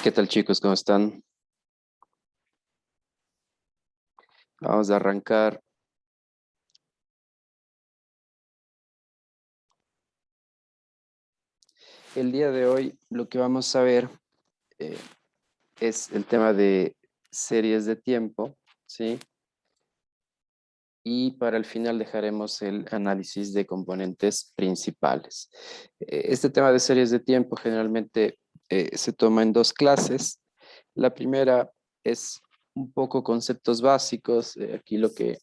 ¿Qué tal, chicos? ¿Cómo están? Vamos a arrancar. El día de hoy lo que vamos a ver eh, es el tema de series de tiempo, ¿sí? Y para el final dejaremos el análisis de componentes principales. Este tema de series de tiempo generalmente se toma en dos clases. La primera es un poco conceptos básicos. Aquí lo que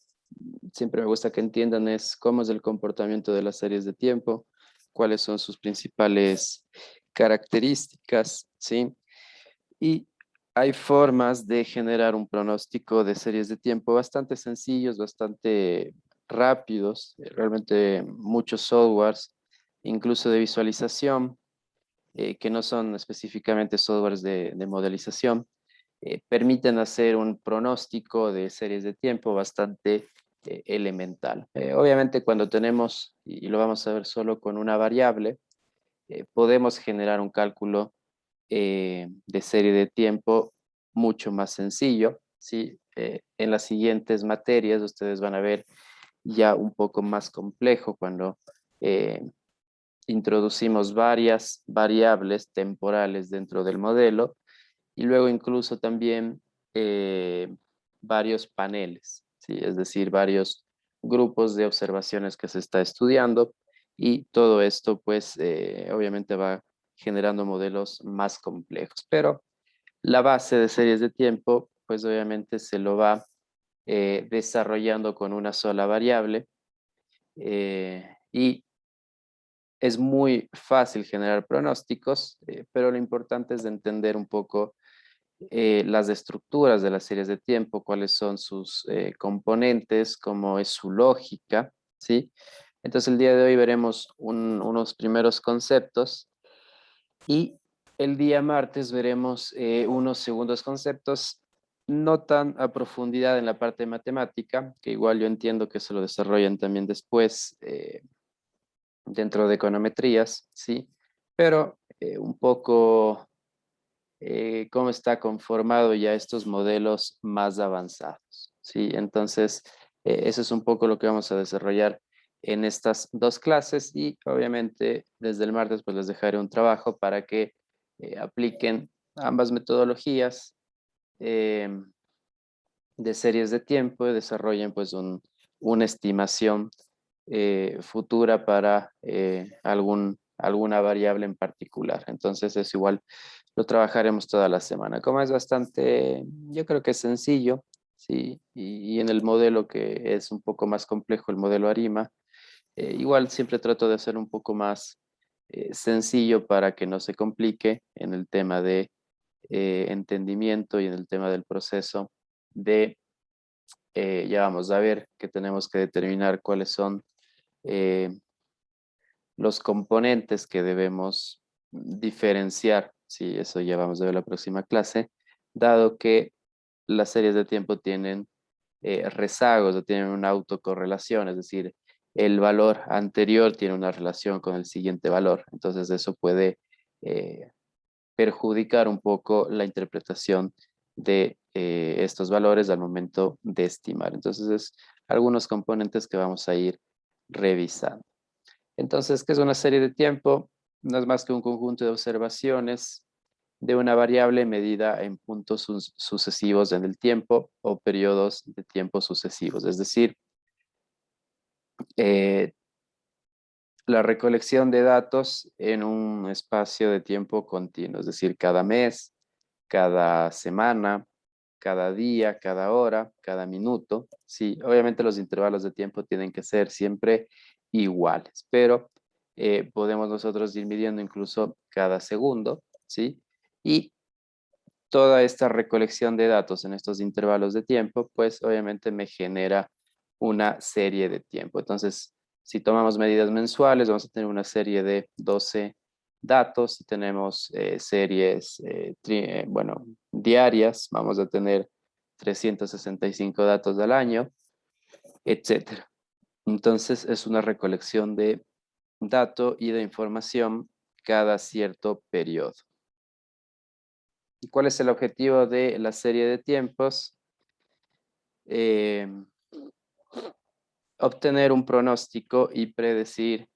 siempre me gusta que entiendan es cómo es el comportamiento de las series de tiempo, cuáles son sus principales características, ¿sí? Y hay formas de generar un pronóstico de series de tiempo bastante sencillos, bastante rápidos, realmente muchos softwares, incluso de visualización, que no son específicamente softwares de modelización, permiten hacer un pronóstico de series de tiempo bastante elemental. Obviamente cuando tenemos, y lo vamos a ver solo con una variable, podemos generar un cálculo de serie de tiempo mucho más sencillo, ¿sí? En las siguientes materias ustedes van a ver ya un poco más complejo cuando eh, introducimos varias variables temporales dentro del modelo y luego incluso también varios paneles, ¿sí? Es decir, varios grupos de observaciones que se está estudiando y todo esto pues obviamente va generando modelos más complejos, pero la base de series de tiempo pues obviamente se lo va desarrollando con una sola variable y es muy fácil generar pronósticos, pero lo importante es de entender un poco las estructuras de las series de tiempo, cuáles son sus componentes, cómo es su lógica, ¿sí? Entonces el día de hoy veremos unos primeros conceptos y el día martes veremos unos segundos conceptos, no tan a profundidad en la parte matemática, que igual yo entiendo que se lo desarrollan también después dentro de econometrías, ¿sí? Pero un poco cómo está conformado ya estos modelos más avanzados, ¿sí? Entonces, eso es un poco lo que vamos a desarrollar en estas dos clases y obviamente desde el martes pues les dejaré un trabajo para que apliquen ambas metodologías eh, de series de tiempo y desarrollen pues una estimación futura para alguna variable en particular. Entonces es igual, lo trabajaremos toda la semana. Como es bastante, yo creo que es sencillo, ¿sí? Y en el modelo que es un poco más complejo, el modelo ARIMA, igual siempre trato de hacer un poco más sencillo para que no se complique en el tema de entendimiento y en el tema del proceso de, ya vamos a ver que tenemos que determinar cuáles son eh, los componentes que debemos diferenciar, sí, eso ya vamos a ver la próxima clase, dado que las series de tiempo tienen rezagos o tienen una autocorrelación, es decir, el valor anterior tiene una relación con el siguiente valor, entonces eso puede eh, perjudicar un poco la interpretación de estos valores al momento de estimar. Entonces, es algunos componentes que vamos a ir revisando. Entonces, ¿qué es una serie de tiempo? No es más que un conjunto de observaciones de una variable medida en puntos sucesivos en el tiempo o periodos de tiempo sucesivos. Es decir, eh, la recolección de datos en un espacio de tiempo continuo, es decir, cada mes, cada semana, cada día, cada hora, cada minuto. Sí, obviamente los intervalos de tiempo tienen que ser siempre iguales, pero podemos nosotros ir midiendo incluso cada segundo, ¿sí? Y toda esta recolección de datos en estos intervalos de tiempo, pues obviamente me genera una serie de tiempo. Entonces, si tomamos medidas mensuales, vamos a tener una serie de 12 datos. Si tenemos series, bueno, diarias, vamos a tener 365 datos al año, etcétera. Entonces, es una recolección de datos y de información cada cierto periodo. ¿Y cuál es el objetivo de la serie de tiempos? Eh, Obtener un pronóstico y predecir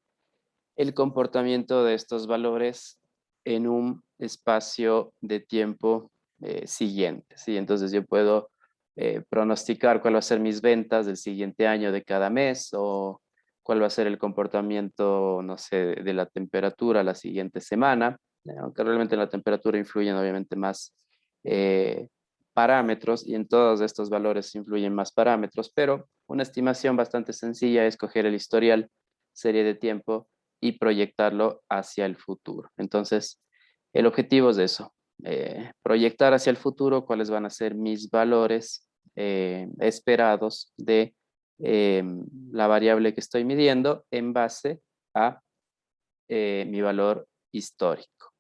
el comportamiento de estos valores en un espacio de tiempo siguiente, ¿sí? Entonces yo puedo pronosticar cuál va a ser mis ventas del siguiente año de cada mes o cuál va a ser el comportamiento, no sé, de la temperatura la siguiente semana, aunque realmente en la temperatura influyen obviamente más eh, parámetros y en todos estos valores influyen más parámetros, pero una estimación bastante sencilla es coger el historial, serie de tiempo y proyectarlo hacia el futuro. Entonces, el objetivo es eso, proyectar hacia el futuro cuáles van a ser mis valores esperados de eh, la variable que estoy midiendo en base a mi valor histórico.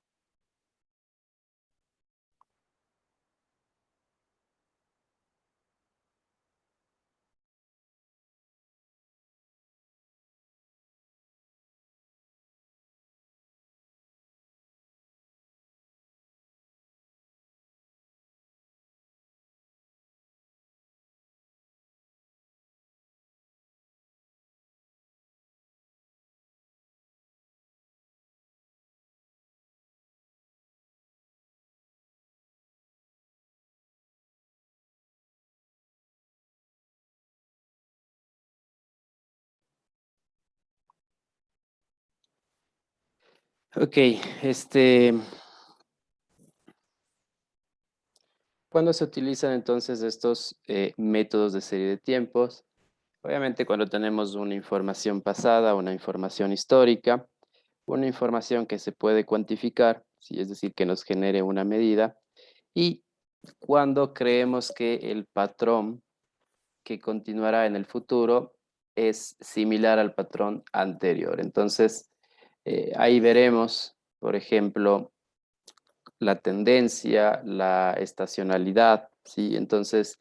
Ok, este, ¿cuándo se utilizan entonces estos métodos de serie de tiempos? Obviamente cuando tenemos una información pasada, una información histórica, una información que se puede cuantificar, ¿sí? Es decir, que nos genere una medida, y cuando creemos que el patrón que continuará en el futuro es similar al patrón anterior. Entonces, ahí veremos, por ejemplo, la tendencia, la estacionalidad, ¿sí? Entonces,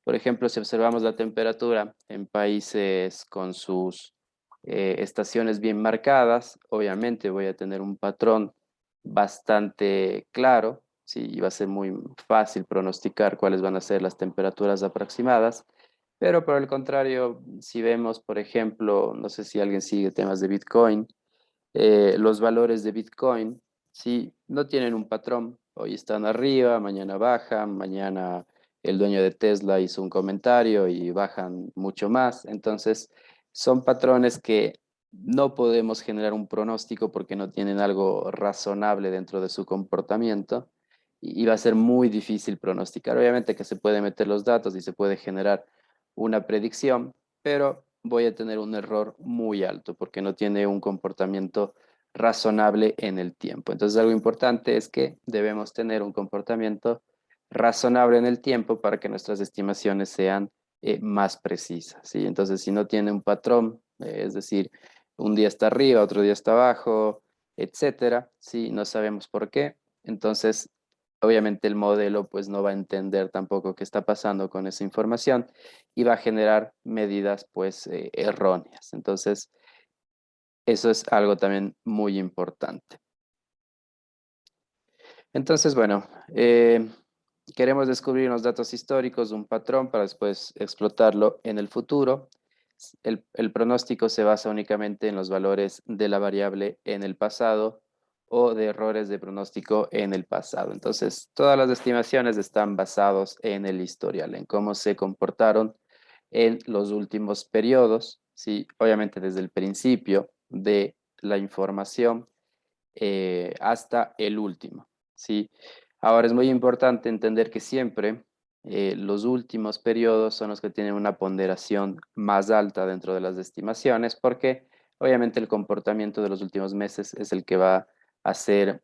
por ejemplo, si observamos la temperatura en países con sus estaciones bien marcadas, obviamente voy a tener un patrón bastante claro, ¿sí? Y va a ser muy fácil pronosticar cuáles van a ser las temperaturas aproximadas. Pero por el contrario, si vemos, por ejemplo, no sé si alguien sigue temas de Bitcoin, los valores de Bitcoin, sí, no tienen un patrón. Hoy están arriba, mañana bajan, mañana el dueño de Tesla hizo un comentario y bajan mucho más. Entonces, son patrones que no podemos generar un pronóstico porque no tienen algo razonable dentro de su comportamiento y va a ser muy difícil pronosticar. Obviamente que se puede meter los datos y se puede generar una predicción, pero voy a tener un error muy alto porque no tiene un comportamiento razonable en el tiempo. Entonces, algo importante es que debemos tener un comportamiento razonable en el tiempo para que nuestras estimaciones sean más precisas, ¿sí? Entonces, si no tiene un patrón, es decir, un día está arriba, otro día está abajo, etcétera, si no sabemos por qué, entonces obviamente el modelo pues no va a entender tampoco qué está pasando con esa información y va a generar medidas pues erróneas. Entonces, eso es algo también muy importante. Entonces, bueno, queremos descubrir unos datos históricos, un patrón para después explotarlo en el futuro. El pronóstico se basa únicamente en los valores de la variable en el pasado o de errores de pronóstico en el pasado. Entonces, todas las estimaciones están basadas en el historial, en cómo se comportaron en los últimos periodos, ¿sí? Obviamente desde el principio de la información hasta el último, ¿sí? Ahora es muy importante entender que siempre los últimos periodos son los que tienen una ponderación más alta dentro de las estimaciones porque obviamente el comportamiento de los últimos meses es el que va a ser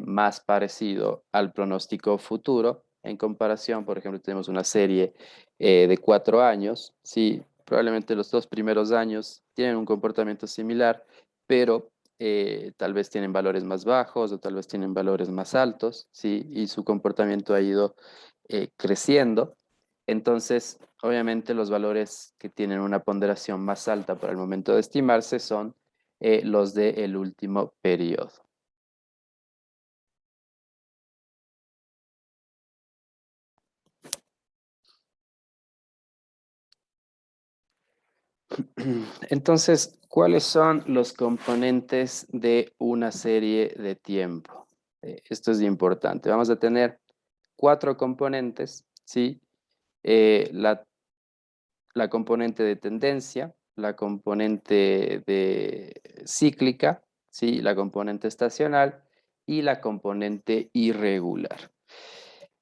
más parecido al pronóstico futuro en comparación, por ejemplo, tenemos una serie de 4 años, sí, probablemente los 2 primeros años tienen un comportamiento similar, pero tal vez tienen valores más bajos o tal vez tienen valores más altos, ¿sí? Y su comportamiento ha ido creciendo. Entonces, obviamente los valores que tienen una ponderación más alta para el momento de estimarse son los del último periodo. Entonces, ¿cuáles son los componentes de una serie de tiempo? Esto es importante. Vamos a tener 4 componentes, ¿sí? La componente de tendencia, la componente de cíclica, ¿sí? La componente estacional y la componente irregular.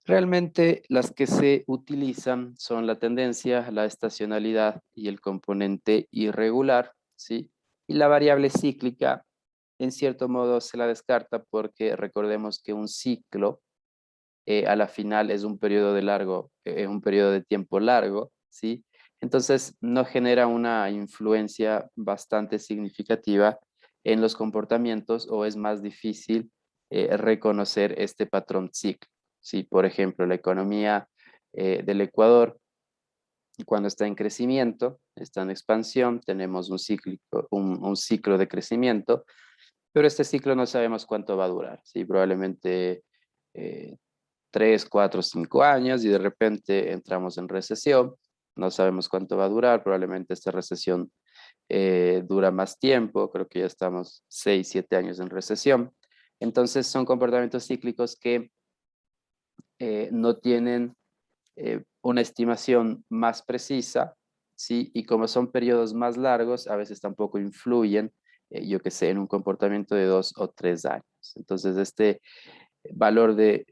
Realmente las que se utilizan son la tendencia, la estacionalidad y el componente irregular, ¿sí? Y la variable cíclica, en cierto modo, se la descarta porque recordemos que un ciclo a la final es un periodo de tiempo largo, ¿sí? Entonces no genera una influencia bastante significativa en los comportamientos o es más difícil reconocer este patrón cíclico, ¿sí? Por ejemplo, la economía del Ecuador, cuando está en crecimiento, está en expansión, tenemos un ciclo de crecimiento, pero este ciclo no sabemos cuánto va a durar, ¿sí? Probablemente eh, 3, 4, 5 años y de repente entramos en recesión. No sabemos cuánto va a durar, probablemente esta recesión dura más tiempo, creo que ya estamos 6, 7 años en recesión. Entonces son comportamientos cíclicos que no tienen una estimación más precisa, ¿sí? Y como son periodos más largos, a veces tampoco influyen, yo que sé, en un comportamiento de 2 o 3 años. Entonces este valor de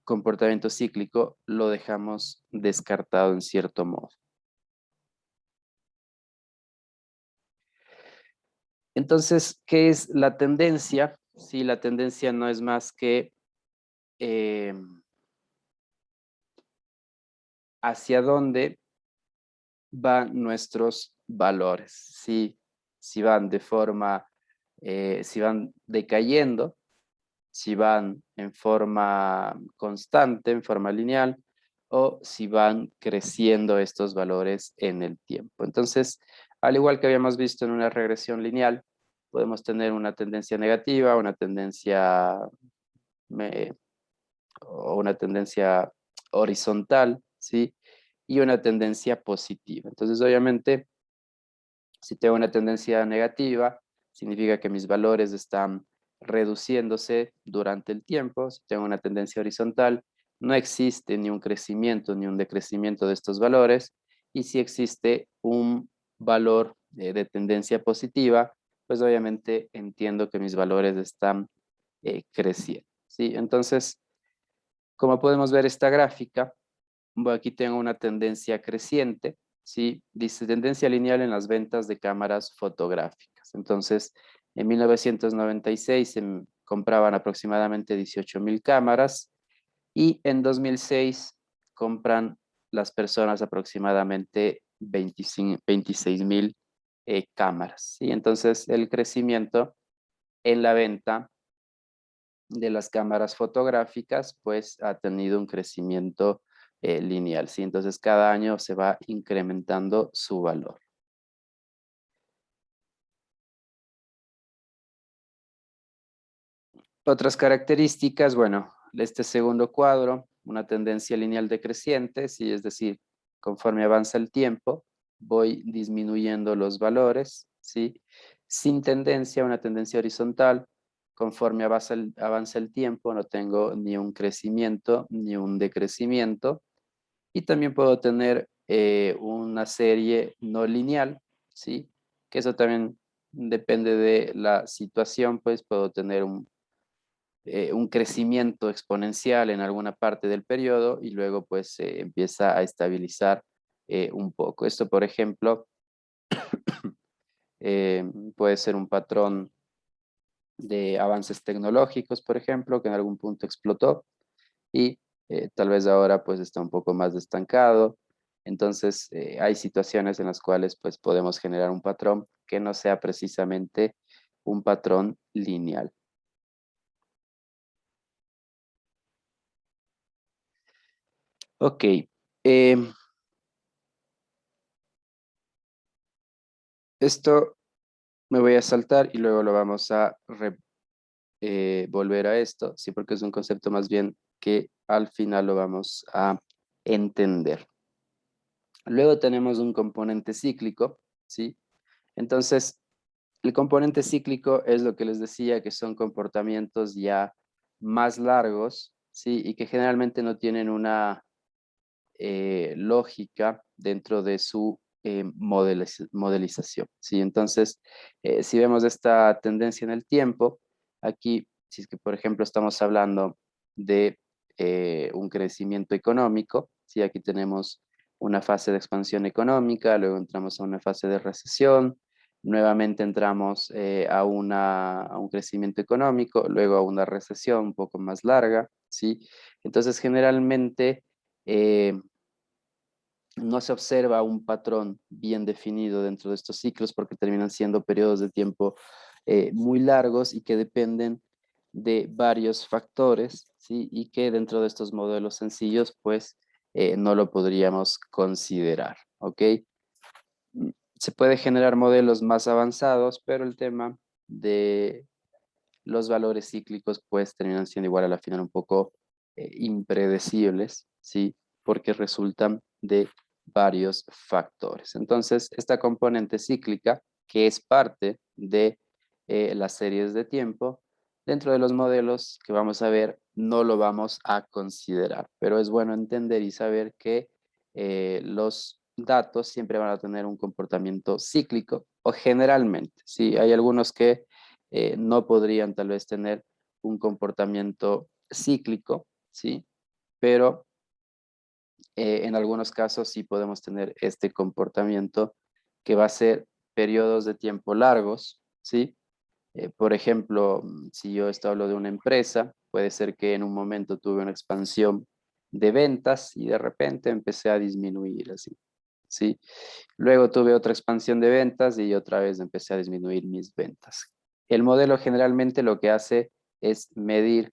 comportamiento cíclico lo dejamos descartado en cierto modo. Entonces, ¿qué es la tendencia? Sí, la tendencia no es más que eh, hacia dónde van nuestros valores. Sí, si van de forma, si van decayendo, si van en forma constante, en forma lineal, o si van creciendo estos valores en el tiempo. Entonces, al igual que habíamos visto en una regresión lineal, podemos tener una tendencia negativa, una tendencia me- o una tendencia horizontal, ¿sí? Y una tendencia positiva. Entonces, obviamente, si tengo una tendencia negativa, significa que mis valores están reduciéndose durante el tiempo. Si tengo una tendencia horizontal, no existe ni un crecimiento ni un decrecimiento de estos valores. Y si existe un valor de tendencia positiva, pues obviamente entiendo que mis valores están creciendo. ¿Sí? Entonces, como podemos ver esta gráfica, aquí tengo una tendencia creciente, ¿sí? Dice tendencia lineal en las ventas de cámaras fotográficas. Entonces, en 1996 se compraban aproximadamente 18,000 cámaras y en 2006 compran las personas aproximadamente 26,000 cámaras, ¿sí? Entonces, el crecimiento en la venta de las cámaras fotográficas, pues ha tenido un crecimiento lineal, ¿sí? Entonces cada año se va incrementando su valor. Otras características, bueno, este segundo cuadro, una tendencia lineal decreciente, ¿sí? Es decir, conforme avanza el tiempo, voy disminuyendo los valores, ¿sí? Sin tendencia, una tendencia horizontal, conforme avanza el tiempo, no tengo ni un crecimiento ni un decrecimiento. Y también puedo tener una serie no lineal, ¿sí? Que eso también depende de la situación, pues puedo tener un crecimiento exponencial en alguna parte del periodo y luego pues se empieza a estabilizar un poco. Esto, por ejemplo, eh, puede ser un patrón de avances tecnológicos, por ejemplo, que en algún punto explotó y tal vez ahora pues está un poco más estancado. Entonces hay situaciones en las cuales pues podemos generar un patrón que no sea precisamente un patrón lineal. Ok, em, esto me voy a saltar y luego lo vamos a volver a esto, sí, porque es un concepto más bien que al final lo vamos a entender. Luego tenemos un componente cíclico, ¿sí? Entonces, el componente cíclico es lo que les decía, que son comportamientos ya más largos, ¿sí? Y que generalmente no tienen una lógica dentro de su modelización, ¿sí? Entonces, si vemos esta tendencia en el tiempo, aquí, si es que por ejemplo estamos hablando de un crecimiento económico, ¿sí? Aquí tenemos una fase de expansión económica, luego entramos a una fase de recesión, nuevamente entramos a un crecimiento económico, luego a una recesión un poco más larga, ¿sí? Entonces, generalmente no se observa un patrón bien definido dentro de estos ciclos porque terminan siendo periodos de tiempo muy largos y que dependen de varios factores, ¿sí? Y que dentro de estos modelos sencillos, pues, no lo podríamos considerar, ¿ok? Se puede generar modelos más avanzados, pero el tema de los valores cíclicos, pues, terminan siendo igual a la final un poco impredecibles, ¿sí? Porque resultan de varios factores. Entonces, esta componente cíclica, que es parte de las series de tiempo, dentro de los modelos que vamos a ver, no lo vamos a considerar, pero es bueno entender y saber que los datos siempre van a tener un comportamiento cíclico o generalmente, ¿sí? Hay algunos que no podrían tal vez tener un comportamiento cíclico, ¿sí? Pero en algunos casos sí podemos tener este comportamiento que va a ser periodos de tiempo largos, ¿sí? Por ejemplo, si yo esto hablo de una empresa, puede ser que en un momento tuve una expansión de ventas y de repente empecé a disminuir así, ¿sí? Luego tuve otra expansión de ventas y otra vez empecé a disminuir mis ventas. El modelo generalmente lo que hace es medir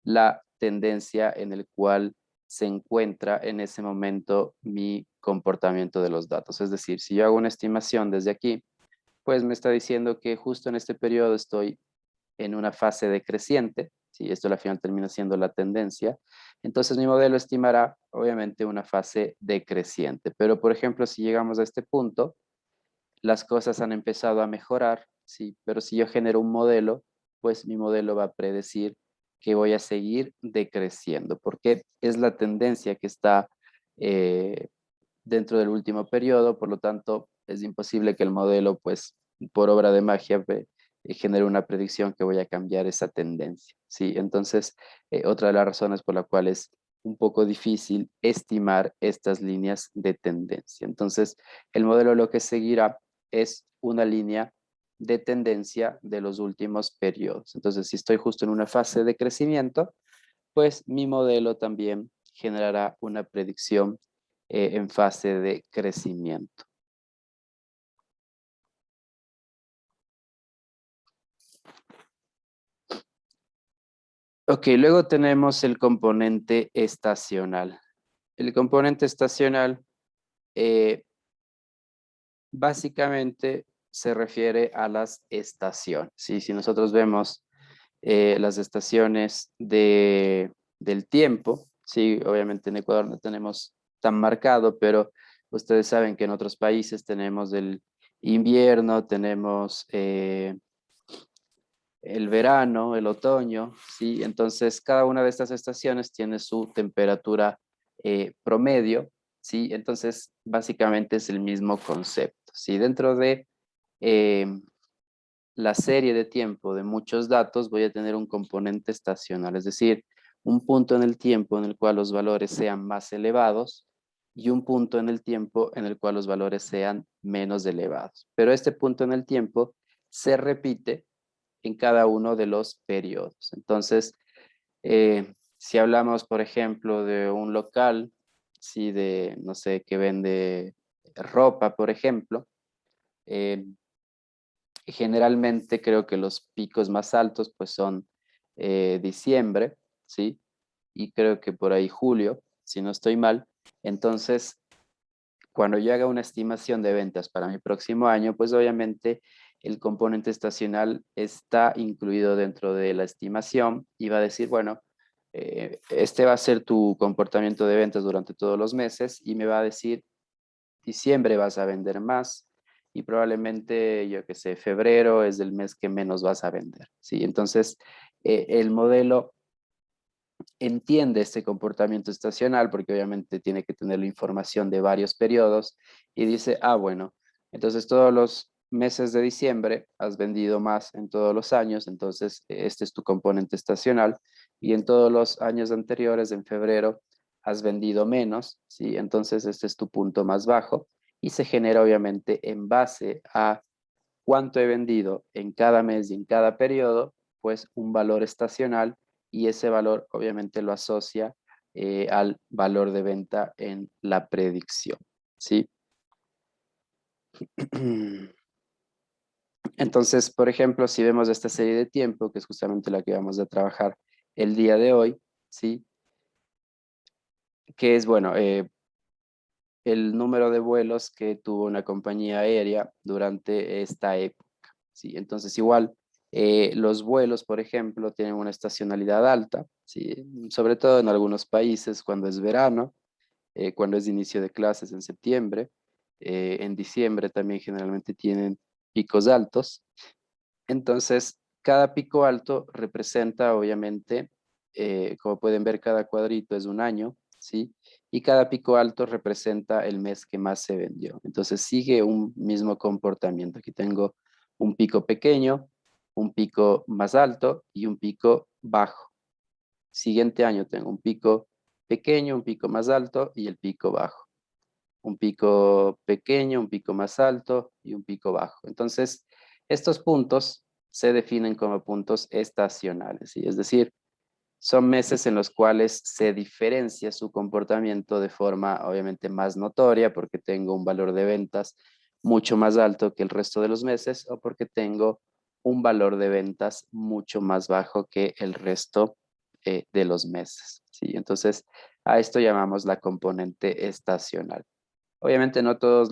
la tendencia en el cual se encuentra en ese momento mi comportamiento de los datos. Es decir, si yo hago una estimación desde aquí, pues me está diciendo que justo en este periodo estoy en una fase decreciente, si esto al final termina siendo la tendencia, entonces mi modelo estimará obviamente una fase decreciente. Pero por ejemplo, si llegamos a este punto, las cosas han empezado a mejorar, sí, pero si yo genero un modelo, pues mi modelo va a predecir que voy a seguir decreciendo, porque es la tendencia que está eh, dentro del último periodo, por lo tanto, es imposible que el modelo, pues, por obra de magia, genere una predicción que voy a cambiar esa tendencia, ¿sí? Entonces, otra de las razones por la cual es un poco difícil estimar estas líneas de tendencia. Entonces, el modelo lo que seguirá es una línea de tendencia de los últimos periodos. Entonces, si estoy justo en una fase de crecimiento, pues mi modelo también generará una predicción en fase de crecimiento. Ok, luego tenemos el componente estacional. El componente estacional eh, básicamente se refiere a las estaciones. ¿Sí? Si nosotros vemos las estaciones del tiempo, sí, obviamente en Ecuador no tenemos tan marcado, pero ustedes saben que en otros países tenemos el invierno, tenemos el verano, el otoño, ¿sí? Entonces, cada una de estas estaciones tiene su temperatura promedio, ¿sí? Entonces, básicamente es el mismo concepto, ¿sí? Dentro de eh, la serie de tiempo de muchos datos, voy a tener un componente estacional, es decir, un punto en el tiempo en el cual los valores sean más elevados y un punto en el tiempo en el cual los valores sean menos elevados. Pero este punto en el tiempo se repite en cada uno de los periodos. Entonces, si hablamos, por ejemplo, de un local, si de, no sé, que vende ropa, por ejemplo, eh, generalmente creo que los picos más altos pues son diciembre, ¿sí? Y creo que por ahí julio, si no estoy mal. Entonces, cuando yo haga una estimación de ventas para mi próximo año, pues obviamente el componente estacional está incluido dentro de la estimación y va a decir, bueno, este va a ser tu comportamiento de ventas durante todos los meses y me va a decir, diciembre vas a vender más, y probablemente, yo qué sé, febrero es el mes que menos vas a vender, ¿sí? Entonces, el modelo entiende este comportamiento estacional porque obviamente tiene que tener la información de varios periodos y dice, ah, bueno, entonces todos los meses de diciembre has vendido más en todos los años, entonces este es tu componente estacional y en todos los años anteriores, en febrero, has vendido menos, ¿sí? Entonces este es tu punto más bajo y se genera obviamente en base a cuánto he vendido en cada mes y en cada periodo, pues un valor estacional y ese valor obviamente lo asocia al valor de venta en la predicción, ¿sí? Entonces, por ejemplo, si vemos esta serie de tiempo, que es justamente la que vamos a trabajar el día de hoy, ¿sí? Que es, bueno, el número de vuelos que tuvo una compañía aérea durante esta época, ¿sí? Entonces, igual, los vuelos, por ejemplo, tienen una estacionalidad alta, ¿sí? Sobre todo en algunos países cuando es verano, cuando es inicio de clases en septiembre, en diciembre también generalmente tienen picos altos. Entonces, cada pico alto representa, obviamente, como pueden ver, cada cuadrito es un año, ¿sí? Y cada pico alto representa el mes que más se vendió. Entonces, sigue un mismo comportamiento. Aquí tengo un pico pequeño, un pico más alto y un pico bajo. Siguiente año tengo un pico pequeño, un pico más alto y el pico bajo. Un pico pequeño, un pico más alto y un pico bajo. Entonces, estos puntos se definen como puntos estacionales, ¿sí? Es decir, son meses en los cuales se diferencia su comportamiento de forma obviamente más notoria porque tengo un valor de ventas mucho más alto que el resto de los meses o porque tengo un valor de ventas mucho más bajo que el resto de los meses, ¿sí? Entonces, a esto llamamos la componente estacional. Obviamente no todos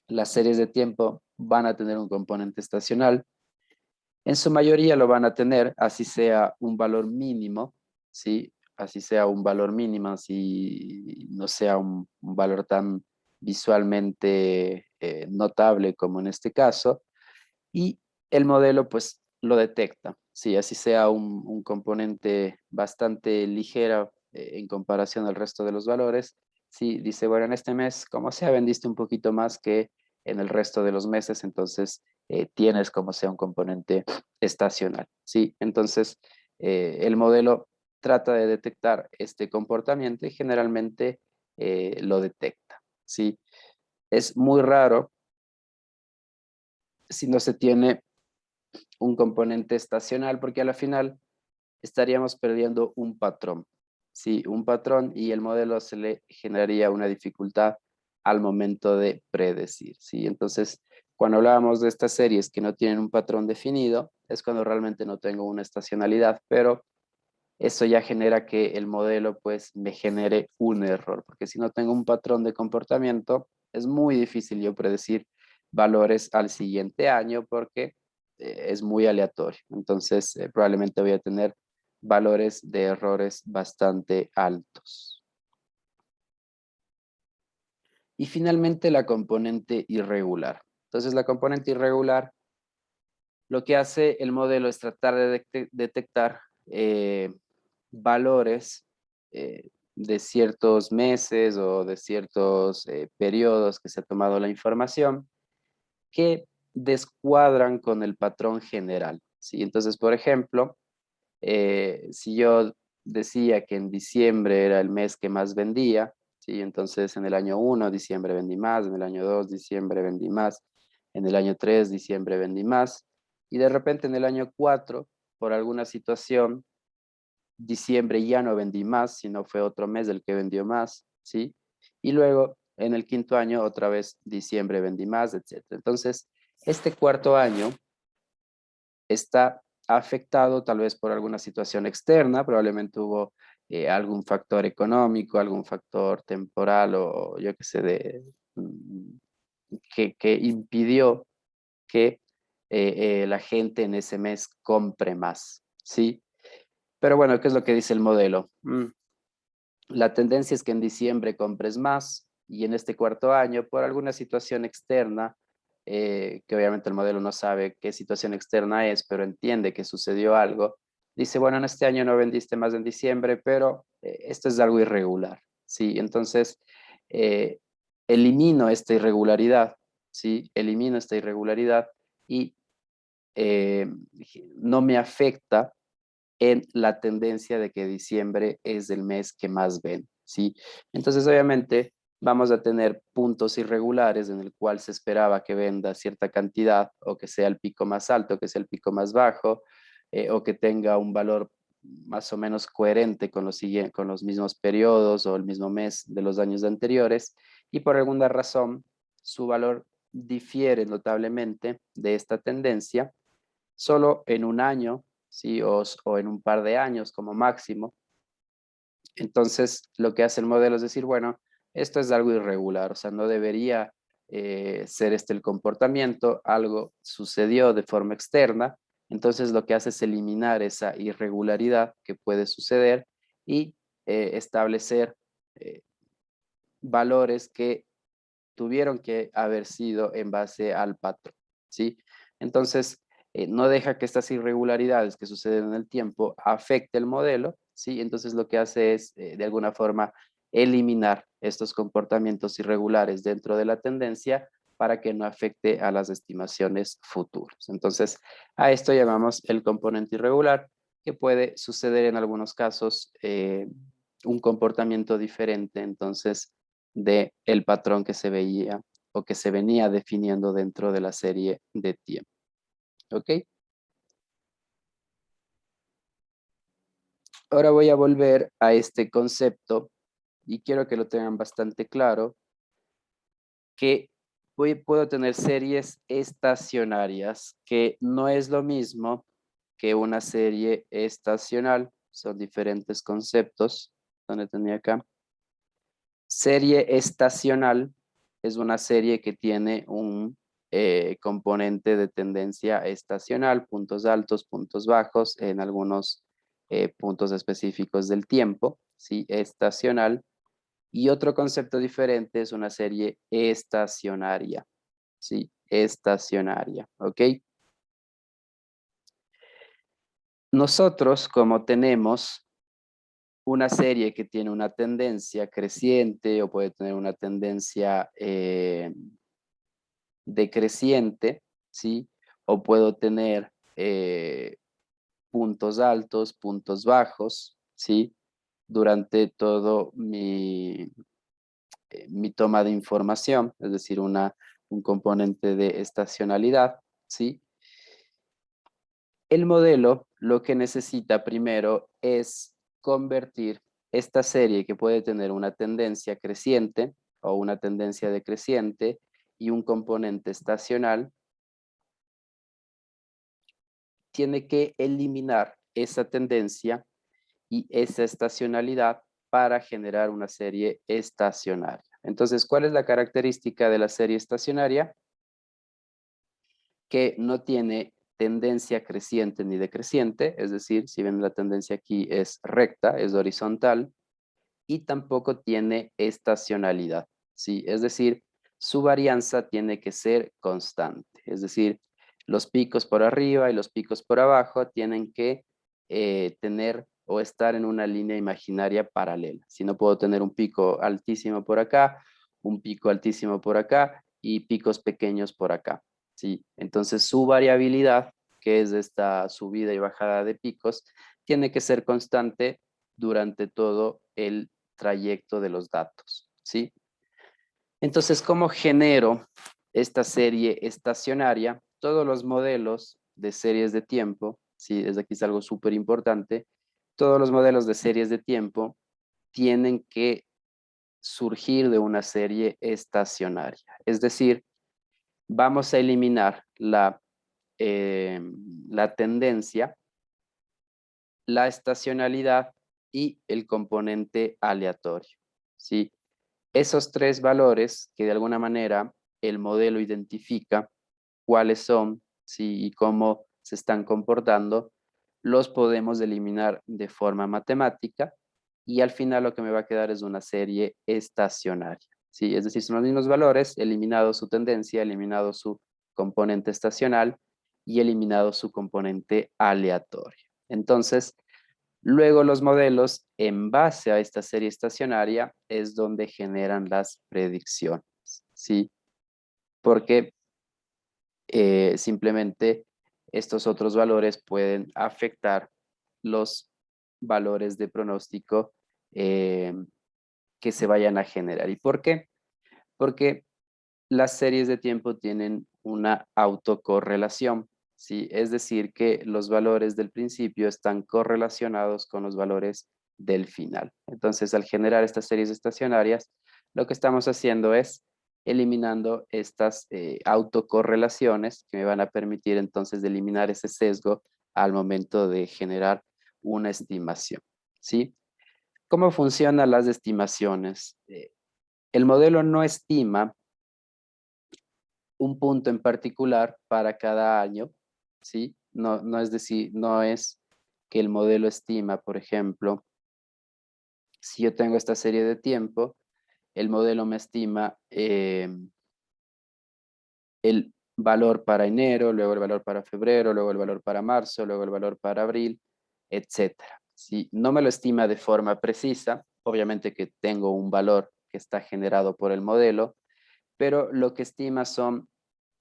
las series de tiempo van a tener un componente estacional. En su mayoría lo van a tener, así sea un valor mínimo, ¿sí? Así sea un valor mínimo, así no sea un valor tan visualmente notable como en este caso. Y el modelo pues lo detecta, ¿sí? Así sea un componente bastante ligero en comparación al resto de los valores. Sí, dice, bueno, en este mes, como sea, vendiste un poquito más que en el resto de los meses, entonces tienes como sea un componente estacional, ¿sí? Entonces, el modelo trata de detectar este comportamiento y generalmente lo detecta, ¿sí? Es muy raro si no se tiene un componente estacional, porque a la final estaríamos perdiendo un patrón. Sí, un patrón y el modelo se le generaría una dificultad al momento de predecir. ¿Sí? Entonces, cuando hablábamos de estas series que no tienen un patrón definido, es cuando realmente no tengo una estacionalidad, pero eso ya genera que el modelo pues me genere un error, porque si no tengo un patrón de comportamiento, es muy difícil yo predecir valores al siguiente año porque es muy aleatorio. Entonces, probablemente voy a tener valores de errores bastante altos. Y finalmente la componente irregular. Entonces, la componente irregular, lo que hace el modelo es tratar de detectar valores de ciertos meses o de ciertos periodos que se ha tomado la información que descuadran con el patrón general, ¿sí? Entonces, por ejemplo, si yo decía que en diciembre era el mes que más vendía, ¿sí? Entonces en el año 1, diciembre vendí más, en el año 2, diciembre vendí más, en el año 3, diciembre vendí más, y de repente en el año 4, por alguna situación, diciembre ya no vendí más, sino fue otro mes el que vendió más, ¿sí? Y luego en el quinto año otra vez diciembre vendí más, etcétera. Entonces, este cuarto año está afectado tal vez por alguna situación externa, probablemente hubo algún factor económico, algún factor temporal o yo qué sé, que impidió que la gente en ese mes compre más, ¿sí? Pero bueno, ¿qué es lo que dice el modelo? La tendencia es que en diciembre compres más, y en este cuarto año, por alguna situación externa, que obviamente el modelo no sabe qué situación externa es, pero entiende que sucedió algo, dice, bueno, en este año no vendiste más en diciembre, pero esto es algo irregular, ¿sí? Entonces, eh, elimino esta irregularidad, ¿sí? Elimino esta irregularidad y eh, no me afecta en la tendencia de que diciembre es el mes que más ven, ¿sí? Entonces, obviamente, vamos a tener puntos irregulares en el cual se esperaba que venda cierta cantidad o que sea el pico más alto, que sea el pico más bajo, o que tenga un valor más o menos coherente con con los mismos periodos o el mismo mes de los años anteriores, y por alguna razón su valor difiere notablemente de esta tendencia solo en un año, ¿sí? O en un par de años como máximo. Entonces, lo que hace el modelo es decir, bueno, esto es algo irregular, o sea, no debería ser este el comportamiento, algo sucedió de forma externa, entonces lo que hace es eliminar esa irregularidad que puede suceder y establecer eh, valores que tuvieron que haber sido en base al patrón, ¿sí? Entonces, no deja que estas irregularidades que suceden en el tiempo afecte el modelo, ¿sí? Entonces lo que hace es, de alguna forma, eliminar estos comportamientos irregulares dentro de la tendencia para que no afecte a las estimaciones futuras. Entonces, a esto llamamos el componente irregular, que puede suceder en algunos casos un comportamiento diferente, entonces, de el patrón que se veía o que se venía definiendo dentro de la serie de tiempo. ¿Ok? Ahora voy a volver a este concepto y quiero que lo tengan bastante claro, que puedo tener series estacionarias, que no es lo mismo que una serie estacional, son diferentes conceptos, donde tenía acá. Serie estacional es una serie que tiene un componente de tendencia estacional, puntos altos, puntos bajos, en algunos puntos específicos del tiempo, ¿sí? Estacional. Y otro concepto diferente es una serie estacionaria, ¿sí? Estacionaria, ¿ok? Nosotros, como tenemos una serie que tiene una tendencia creciente o puede tener una tendencia decreciente, ¿sí? O puedo tener puntos altos, puntos bajos, ¿sí? Durante todo mi toma de información, es decir, un componente de estacionalidad, ¿sí? El modelo lo que necesita primero es convertir esta serie que puede tener una tendencia creciente o una tendencia decreciente y un componente estacional, tiene que eliminar esa tendencia y esa estacionalidad para generar una serie estacionaria. Entonces, ¿cuál es la característica de la serie estacionaria? Que no tiene tendencia creciente ni decreciente, es decir, si ven la tendencia aquí es recta, es horizontal, y tampoco tiene estacionalidad, ¿sí? Es decir, su varianza tiene que ser constante, es decir, los picos por arriba y los picos por abajo tienen que tener o estar en una línea imaginaria paralela. Si no puedo tener un pico altísimo por acá, un pico altísimo por acá y picos pequeños por acá, ¿sí? Entonces su variabilidad, que es esta subida y bajada de picos, tiene que ser constante durante todo el trayecto de los datos, ¿sí? Entonces, ¿cómo genero esta serie estacionaria? Todos los modelos de series de tiempo, ¿sí? Desde aquí es algo súper importante. Todos los modelos de series de tiempo tienen que surgir de una serie estacionaria. Es decir, vamos a eliminar la tendencia, la estacionalidad y el componente aleatorio, ¿sí? Esos tres valores que de alguna manera el modelo identifica cuáles son, ¿sí? Y cómo se están comportando, los podemos eliminar de forma matemática y al final lo que me va a quedar es una serie estacionaria, ¿sí? Es decir, son los mismos valores, eliminado su tendencia, eliminado su componente estacional y eliminado su componente aleatorio. Entonces, luego los modelos, en base a esta serie estacionaria, es donde generan las predicciones, ¿sí? Porque simplemente estos otros valores pueden afectar los valores de pronóstico eh, que se vayan a generar. ¿Y por qué? Porque las series de tiempo tienen una autocorrelación, ¿sí? Es decir, que los valores del principio están correlacionados con los valores del final. Entonces, al generar estas series estacionarias, lo que estamos haciendo es eliminando estas autocorrelaciones que me van a permitir entonces de eliminar ese sesgo al momento de generar una estimación, ¿sí? ¿Cómo funcionan las estimaciones? El modelo no estima un punto en particular para cada año, ¿sí? No es decir, no es que el modelo estima, por ejemplo, si yo tengo esta serie de tiempo, el modelo me estima el valor para enero, luego el valor para febrero, luego el valor para marzo, luego el valor para abril, etcétera. Si no me lo estima de forma precisa, obviamente que tengo un valor que está generado por el modelo, pero lo que estima son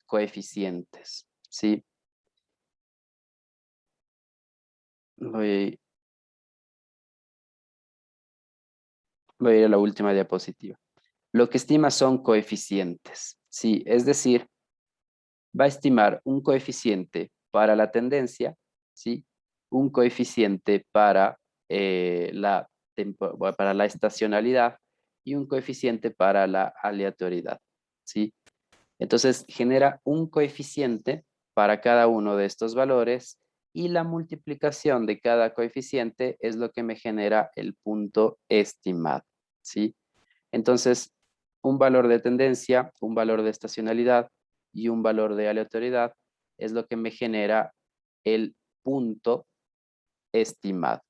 coeficientes, ¿sí? Voy, voy a ir a la última diapositiva. Lo que estima son coeficientes, ¿sí? Es decir, va a estimar un coeficiente para la tendencia, ¿sí? Un coeficiente para la estacionalidad y un coeficiente para la aleatoriedad, ¿sí? Entonces genera un coeficiente para cada uno de estos valores y la multiplicación de cada coeficiente es lo que me genera el punto estimado, ¿sí? Entonces, un valor de tendencia, un valor de estacionalidad y un valor de aleatoriedad es lo que me genera el punto estimado.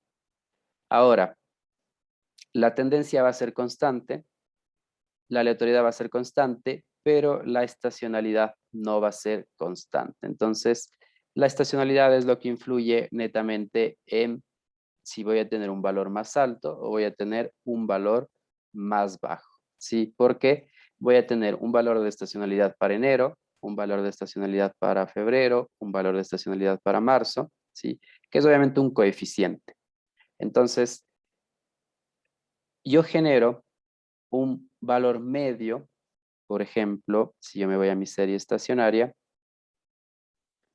Ahora, la tendencia va a ser constante, la aleatoriedad va a ser constante, pero la estacionalidad no va a ser constante. Entonces, la estacionalidad es lo que influye netamente en si voy a tener un valor más alto o voy a tener un valor más bajo. ¿Sí? Porque voy a tener un valor de estacionalidad para enero, un valor de estacionalidad para febrero, un valor de estacionalidad para marzo, ¿sí? Que es obviamente un coeficiente. Entonces, yo genero un valor medio, por ejemplo, si yo me voy a mi serie estacionaria,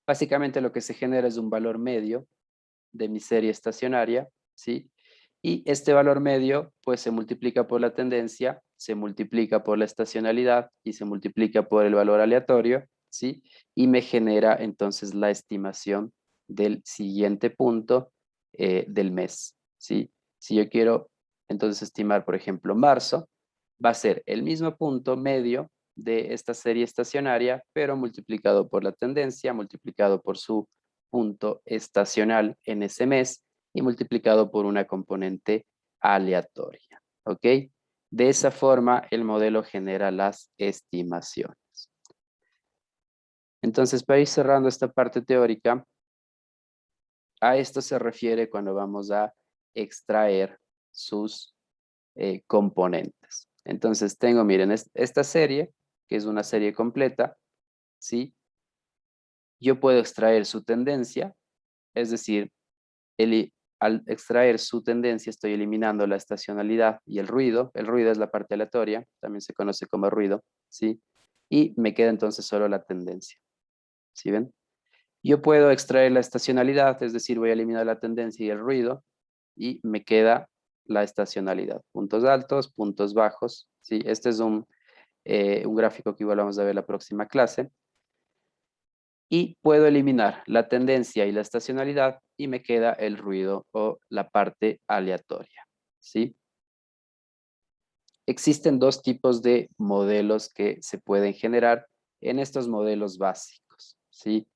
básicamente lo que se genera es un valor medio de mi serie estacionaria, ¿sí? Y este valor medio, pues se multiplica por la tendencia, se multiplica por la estacionalidad y se multiplica por el valor aleatorio, ¿sí? Y me genera entonces la estimación del siguiente punto del mes, ¿sí? Si yo quiero entonces estimar, por ejemplo, marzo, va a ser el mismo punto medio de esta serie estacionaria, pero multiplicado por la tendencia, multiplicado por su punto estacional en ese mes y multiplicado por una componente aleatoria. ¿Ok? De esa forma, el modelo genera las estimaciones. Entonces, para ir cerrando esta parte teórica, a esto se refiere cuando vamos a extraer sus componentes. Entonces, tengo, miren, esta serie, que es una serie completa, ¿sí? Yo puedo extraer su tendencia, es decir, al extraer su tendencia estoy eliminando la estacionalidad y el ruido. El ruido es la parte aleatoria, también se conoce como ruido, ¿sí? Y me queda entonces solo la tendencia, ¿sí ven? Yo puedo extraer la estacionalidad, es decir, voy a eliminar la tendencia y el ruido y me queda la estacionalidad. Puntos altos, puntos bajos, ¿sí? Este es un gráfico que igual vamos a ver la próxima clase. Y puedo eliminar la tendencia y la estacionalidad y me queda el ruido o la parte aleatoria, ¿sí? Existen dos tipos de modelos que se pueden generar en estos modelos básicos, ¿sí?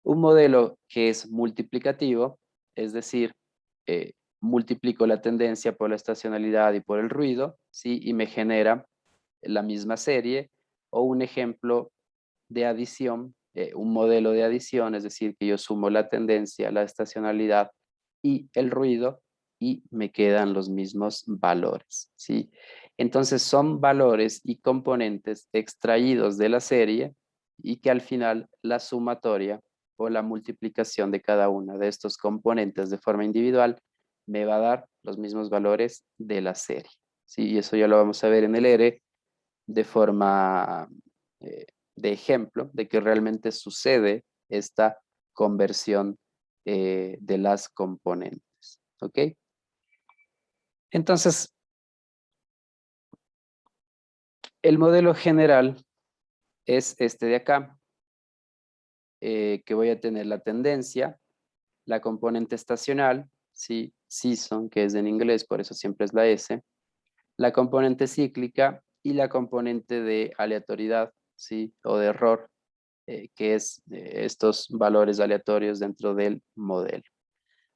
Un modelo que es multiplicativo, es decir, multiplico la tendencia por la estacionalidad y por el ruido, ¿sí? Y me genera la misma serie, o un ejemplo de adición, un modelo de adición, es decir, que yo sumo la tendencia, la estacionalidad y el ruido y me quedan los mismos valores, ¿sí? Entonces son valores y componentes extraídos de la serie y que al final la sumatoria o la multiplicación de cada una de estos componentes de forma individual me va a dar los mismos valores de la serie, ¿sí? Y eso ya lo vamos a ver en el R de forma eh, de ejemplo de que realmente sucede esta conversión de las componentes, ¿ok? Entonces, el modelo general es este de acá, que voy a tener la tendencia, la componente estacional, ¿sí? Season, que es en inglés, por eso siempre es la S, la componente cíclica y la componente de aleatoriedad, ¿sí? O de error, que es estos valores aleatorios dentro del modelo.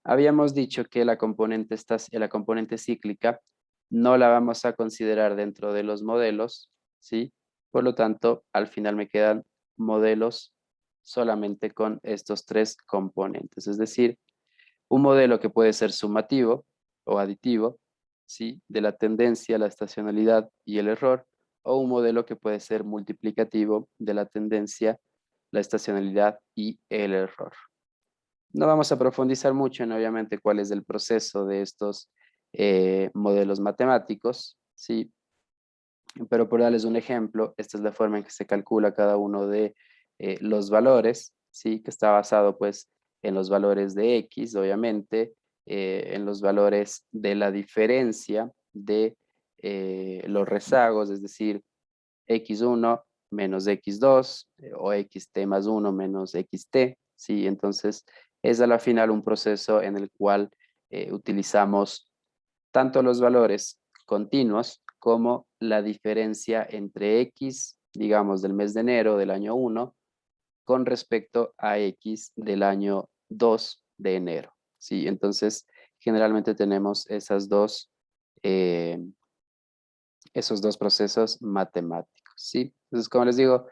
Habíamos dicho que la componente cíclica no la vamos a considerar dentro de los modelos, ¿sí? Por lo tanto, al final me quedan modelos solamente con estos tres componentes, es decir, un modelo que puede ser sumativo o aditivo, ¿sí? De la tendencia, la estacionalidad y el error, o un modelo que puede ser multiplicativo de la tendencia, la estacionalidad y el error. No vamos a profundizar mucho en, obviamente, cuál es el proceso de estos modelos matemáticos, ¿sí? Pero por darles un ejemplo, esta es la forma en que se calcula cada uno de los valores, ¿sí? Que está basado pues en los valores de X, obviamente, en los valores de la diferencia de los rezagos, es decir, X1 menos X2 o XT más 1 menos XT, ¿sí? Entonces, es a la final un proceso en el cual utilizamos tanto los valores continuos como la diferencia entre X, digamos, del mes de enero del año 1 con respecto a X del año 2 de enero. ¿Sí? Entonces, generalmente tenemos eh, esos dos procesos matemáticos. ¿Sí? Entonces, como les digo,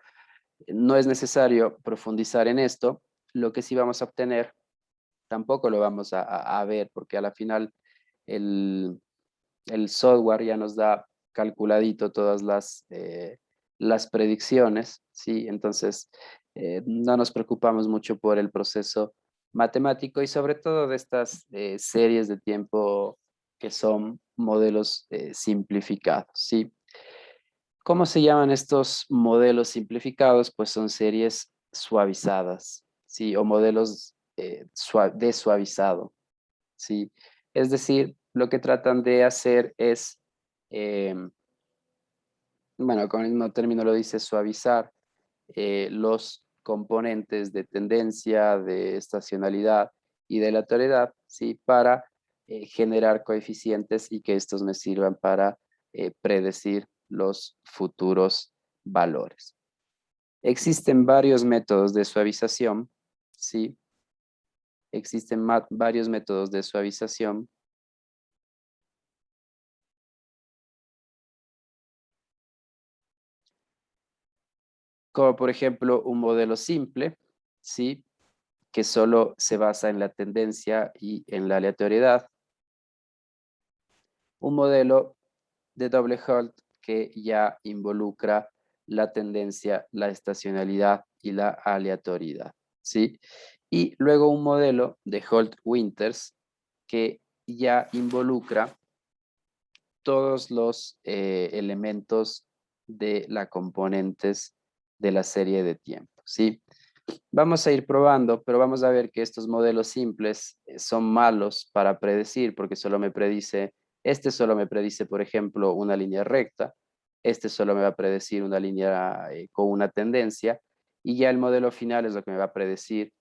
no es necesario profundizar en esto. Lo que sí vamos a obtener, tampoco lo vamos a ver, porque a la final el, el software ya nos da calculadito todas las predicciones, ¿sí? Entonces, no nos preocupamos mucho por el proceso matemático y sobre todo de estas series de tiempo que son modelos simplificados, ¿sí? ¿Cómo se llaman estos modelos simplificados? Pues son series suavizadas, ¿sí? O modelos de suavizado, ¿sí? Es decir, lo que tratan de hacer es, eh, bueno, con el mismo término lo dice, suavizar los componentes de tendencia, de estacionalidad y de aleatoriedad, ¿sí? Para generar coeficientes y que estos me sirvan para predecir los futuros valores. Existen varios métodos de suavización, ¿sí? Existen varios métodos de suavización. Como por ejemplo un modelo simple, ¿sí? Que solo se basa en la tendencia y en la aleatoriedad. Un modelo de doble Holt que ya involucra la tendencia, la estacionalidad y la aleatoriedad, ¿sí? Y luego un modelo de Holt-Winters que ya involucra todos los elementos de las componentes de la serie de tiempo, ¿sí? Vamos a ir probando, pero vamos a ver que estos modelos simples son malos para predecir porque solo me predice, por ejemplo, una línea recta, este solo me va a predecir una línea con una tendencia y ya el modelo final es lo que me va a predecir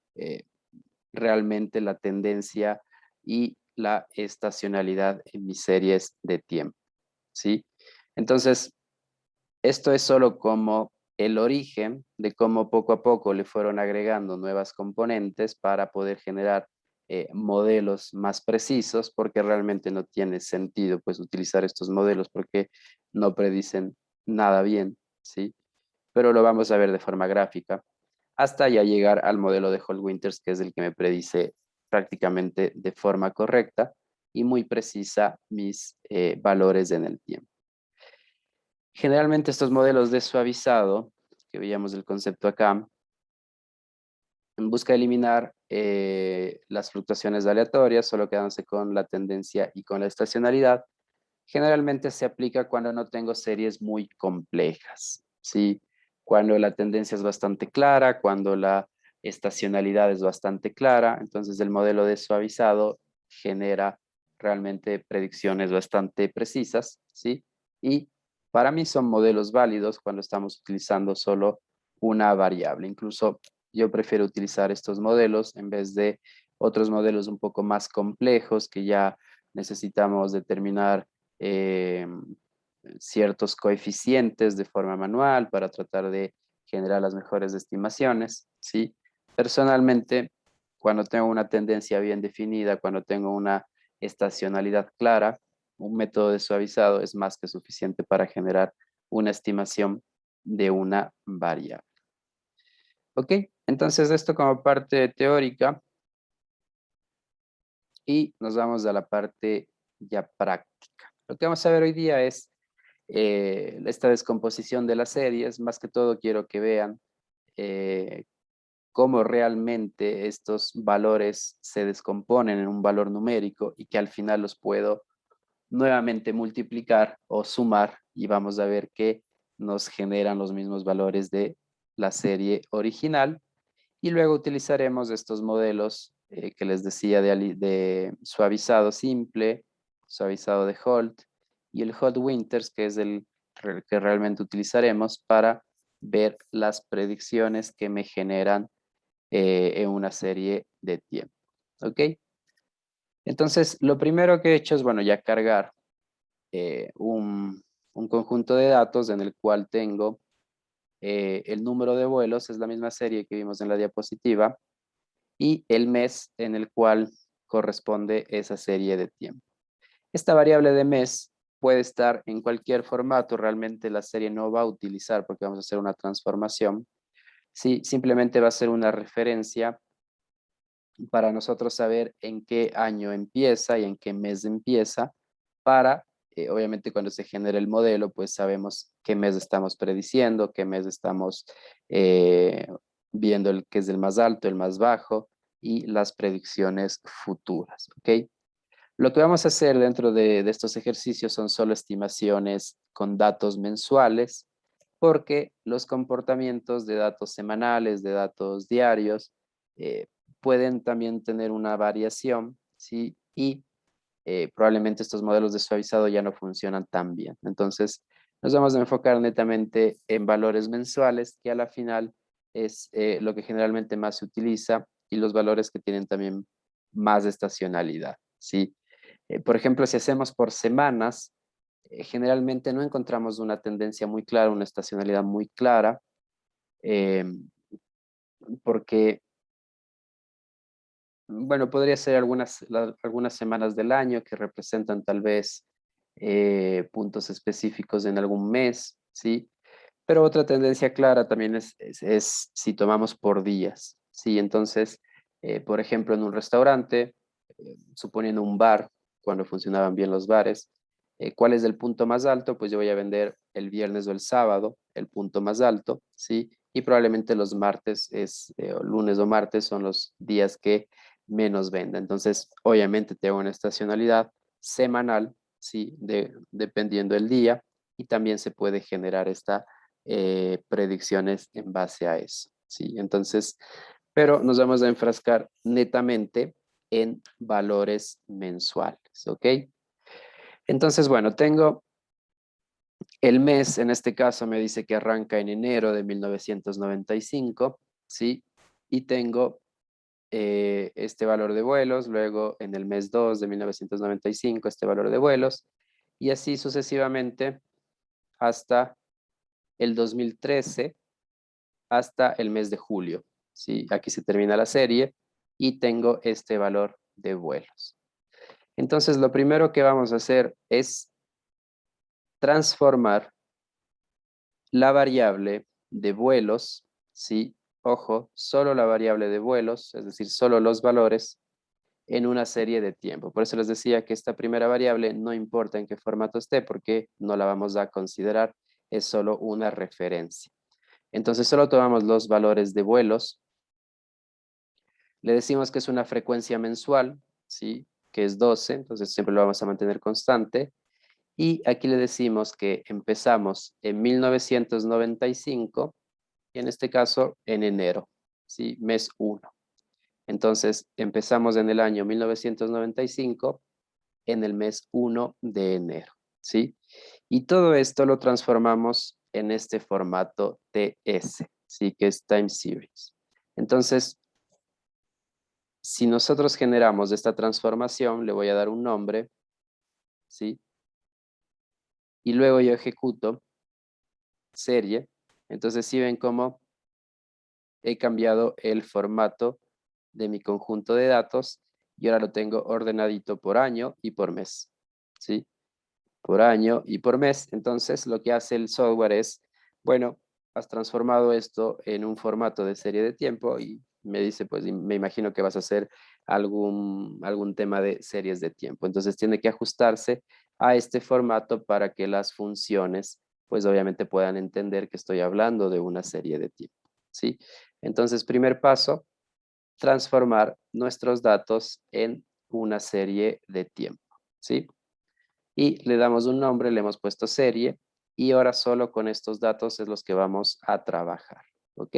realmente la tendencia y la estacionalidad en mis series de tiempo, ¿sí? Entonces, esto es solo como el origen de cómo poco a poco le fueron agregando nuevas componentes para poder generar modelos más precisos, porque realmente no tiene sentido pues utilizar estos modelos porque no predicen nada bien, ¿sí? Pero lo vamos a ver de forma gráfica hasta ya llegar al modelo de Holt Winters, que es el que me predice prácticamente de forma correcta y muy precisa mis valores en el tiempo. Generalmente estos modelos de suavizado, que veíamos el concepto acá, busca eliminar las fluctuaciones aleatorias, solo quedándose con la tendencia y con la estacionalidad. Generalmente se aplica cuando no tengo series muy complejas, ¿sí? Cuando la tendencia es bastante clara, cuando la estacionalidad es bastante clara, entonces el modelo de suavizado genera realmente predicciones bastante precisas, ¿sí? Y para mí son modelos válidos cuando estamos utilizando solo una variable. Incluso yo prefiero utilizar estos modelos en vez de otros modelos un poco más complejos que ya necesitamos determinar eh, ciertos coeficientes de forma manual para tratar de generar las mejores estimaciones, ¿sí? Personalmente, cuando tengo una tendencia bien definida, cuando tengo una estacionalidad clara, un método de suavizado es más que suficiente para generar una estimación de una variable. ¿Ok? Entonces, esto como parte teórica y nos vamos a la parte ya práctica. Lo que vamos a ver hoy día es esta descomposición de las series. Más que todo quiero que vean eh, cómo realmente estos valores se descomponen en un valor numérico y que al final los puedo nuevamente multiplicar o sumar y vamos a ver que nos generan los mismos valores de la serie original. Y luego utilizaremos estos modelos que les decía de suavizado simple, suavizado de Holt y el Holt Winters, que es el que realmente utilizaremos para ver las predicciones que me generan en una serie de tiempo. ¿Ok? Entonces, lo primero que he hecho es, bueno, ya cargar un conjunto de datos en el cual tengo el número de vuelos, es la misma serie que vimos en la diapositiva, y el mes en el cual corresponde esa serie de tiempo. Esta variable de mes puede estar en cualquier formato, realmente la serie no va a utilizar porque vamos a hacer una transformación. Sí, simplemente va a ser una referencia para nosotros saber en qué año empieza y en qué mes empieza para, obviamente cuando se genere el modelo, pues sabemos qué mes estamos prediciendo, qué mes estamos eh, viendo el que es el más alto, el más bajo y las predicciones futuras, ¿ok? Lo que vamos a hacer dentro de estos ejercicios son solo estimaciones con datos mensuales, porque los comportamientos de datos semanales, de datos diarios, eh, pueden también tener una variación, ¿sí? Y probablemente estos modelos de suavizado ya no funcionan tan bien. Entonces, nos vamos a enfocar netamente en valores mensuales, que a la final es lo que generalmente más se utiliza y los valores que tienen también más estacionalidad, ¿sí? Por ejemplo, si hacemos por semanas, generalmente no encontramos una tendencia muy clara, una estacionalidad muy clara, eh, porque, bueno, podría ser algunas semanas del año que representan tal vez puntos específicos en algún mes, ¿sí? Pero otra tendencia clara también es si tomamos por días, ¿sí? Entonces, por ejemplo, en un restaurante, suponiendo un bar, cuando funcionaban bien los bares, ¿cuál es el punto más alto? Pues yo voy a vender el viernes o el sábado, el punto más alto, ¿sí? Y probablemente los martes o lunes o martes son los días que menos venda. Entonces, obviamente tengo una estacionalidad semanal, ¿sí? Dependiendo del día, y también se puede generar esta predicciones en base a eso, ¿sí? Entonces, pero nos vamos a enfrascar netamente en valores mensuales, ¿ok? Entonces, bueno, tengo el mes, en este caso me dice que arranca en enero de 1995, ¿sí? Y tengo este valor de vuelos, luego en el mes 2 de 1995 este valor de vuelos, y así sucesivamente hasta el 2013, hasta el mes de julio, ¿sí? Aquí se termina la serie y tengo este valor de vuelos. Entonces, lo primero que vamos a hacer es transformar la variable de vuelos, ¿sí? Ojo, solo la variable de vuelos, es decir, solo los valores en una serie de tiempo. Por eso les decía que esta primera variable no importa en qué formato esté porque no la vamos a considerar, es solo una referencia. Entonces solo tomamos los valores de vuelos, le decimos que es una frecuencia mensual, ¿sí? Que es 12, entonces siempre lo vamos a mantener constante. Y aquí le decimos que empezamos en 1995, y en este caso en enero, ¿sí? Mes 1. Entonces empezamos en el año 1995 en el mes 1 de enero, ¿sí? Y todo esto lo transformamos en este formato TS, ¿sí? Que es Time Series. Entonces, si nosotros generamos esta transformación, le voy a dar un nombre, ¿sí? Y luego yo ejecuto serie. Entonces, si ven cómo he cambiado el formato de mi conjunto de datos y ahora lo tengo ordenadito por año y por mes, ¿sí? Por año y por mes. Entonces, lo que hace el software es, bueno, has transformado esto en un formato de serie de tiempo y me dice, pues me imagino que vas a hacer algún tema de series de tiempo. Entonces, tiene que ajustarse a este formato para que las funciones, pues obviamente puedan entender que estoy hablando de una serie de tiempo, ¿sí? Entonces, primer paso, transformar nuestros datos en una serie de tiempo, ¿sí? Y le damos un nombre, le hemos puesto serie y ahora solo con estos datos es los que vamos a trabajar, ¿ok?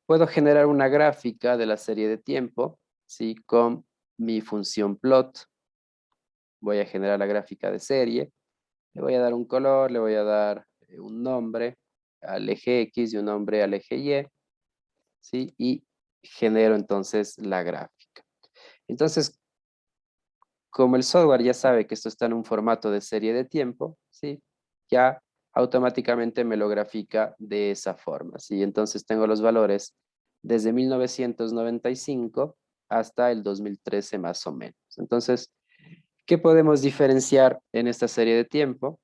Puedo generar una gráfica de la serie de tiempo, ¿sí? Con mi función plot. Voy a generar la gráfica de serie, le voy a dar un color, le voy a dar un nombre al eje X y un nombre al eje Y, ¿sí? Y genero entonces la gráfica. Entonces, como el software ya sabe que esto está en un formato de serie de tiempo, ¿sí? Ya automáticamente me lo grafica de esa forma, ¿sí? Entonces tengo los valores desde 1995 hasta el 2013 más o menos. Entonces, ¿qué podemos diferenciar en esta serie de tiempo?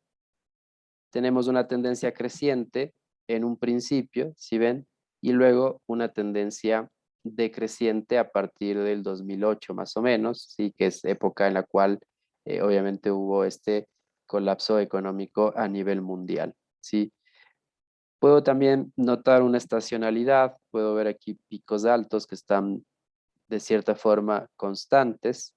Tenemos una tendencia creciente en un principio, ¿sí ven? Y luego una tendencia decreciente a partir del 2008 más o menos, ¿sí? Que es época en la cual obviamente hubo este colapso económico a nivel mundial, ¿sí? Puedo también notar una estacionalidad, puedo ver aquí picos altos que están de cierta forma constantes,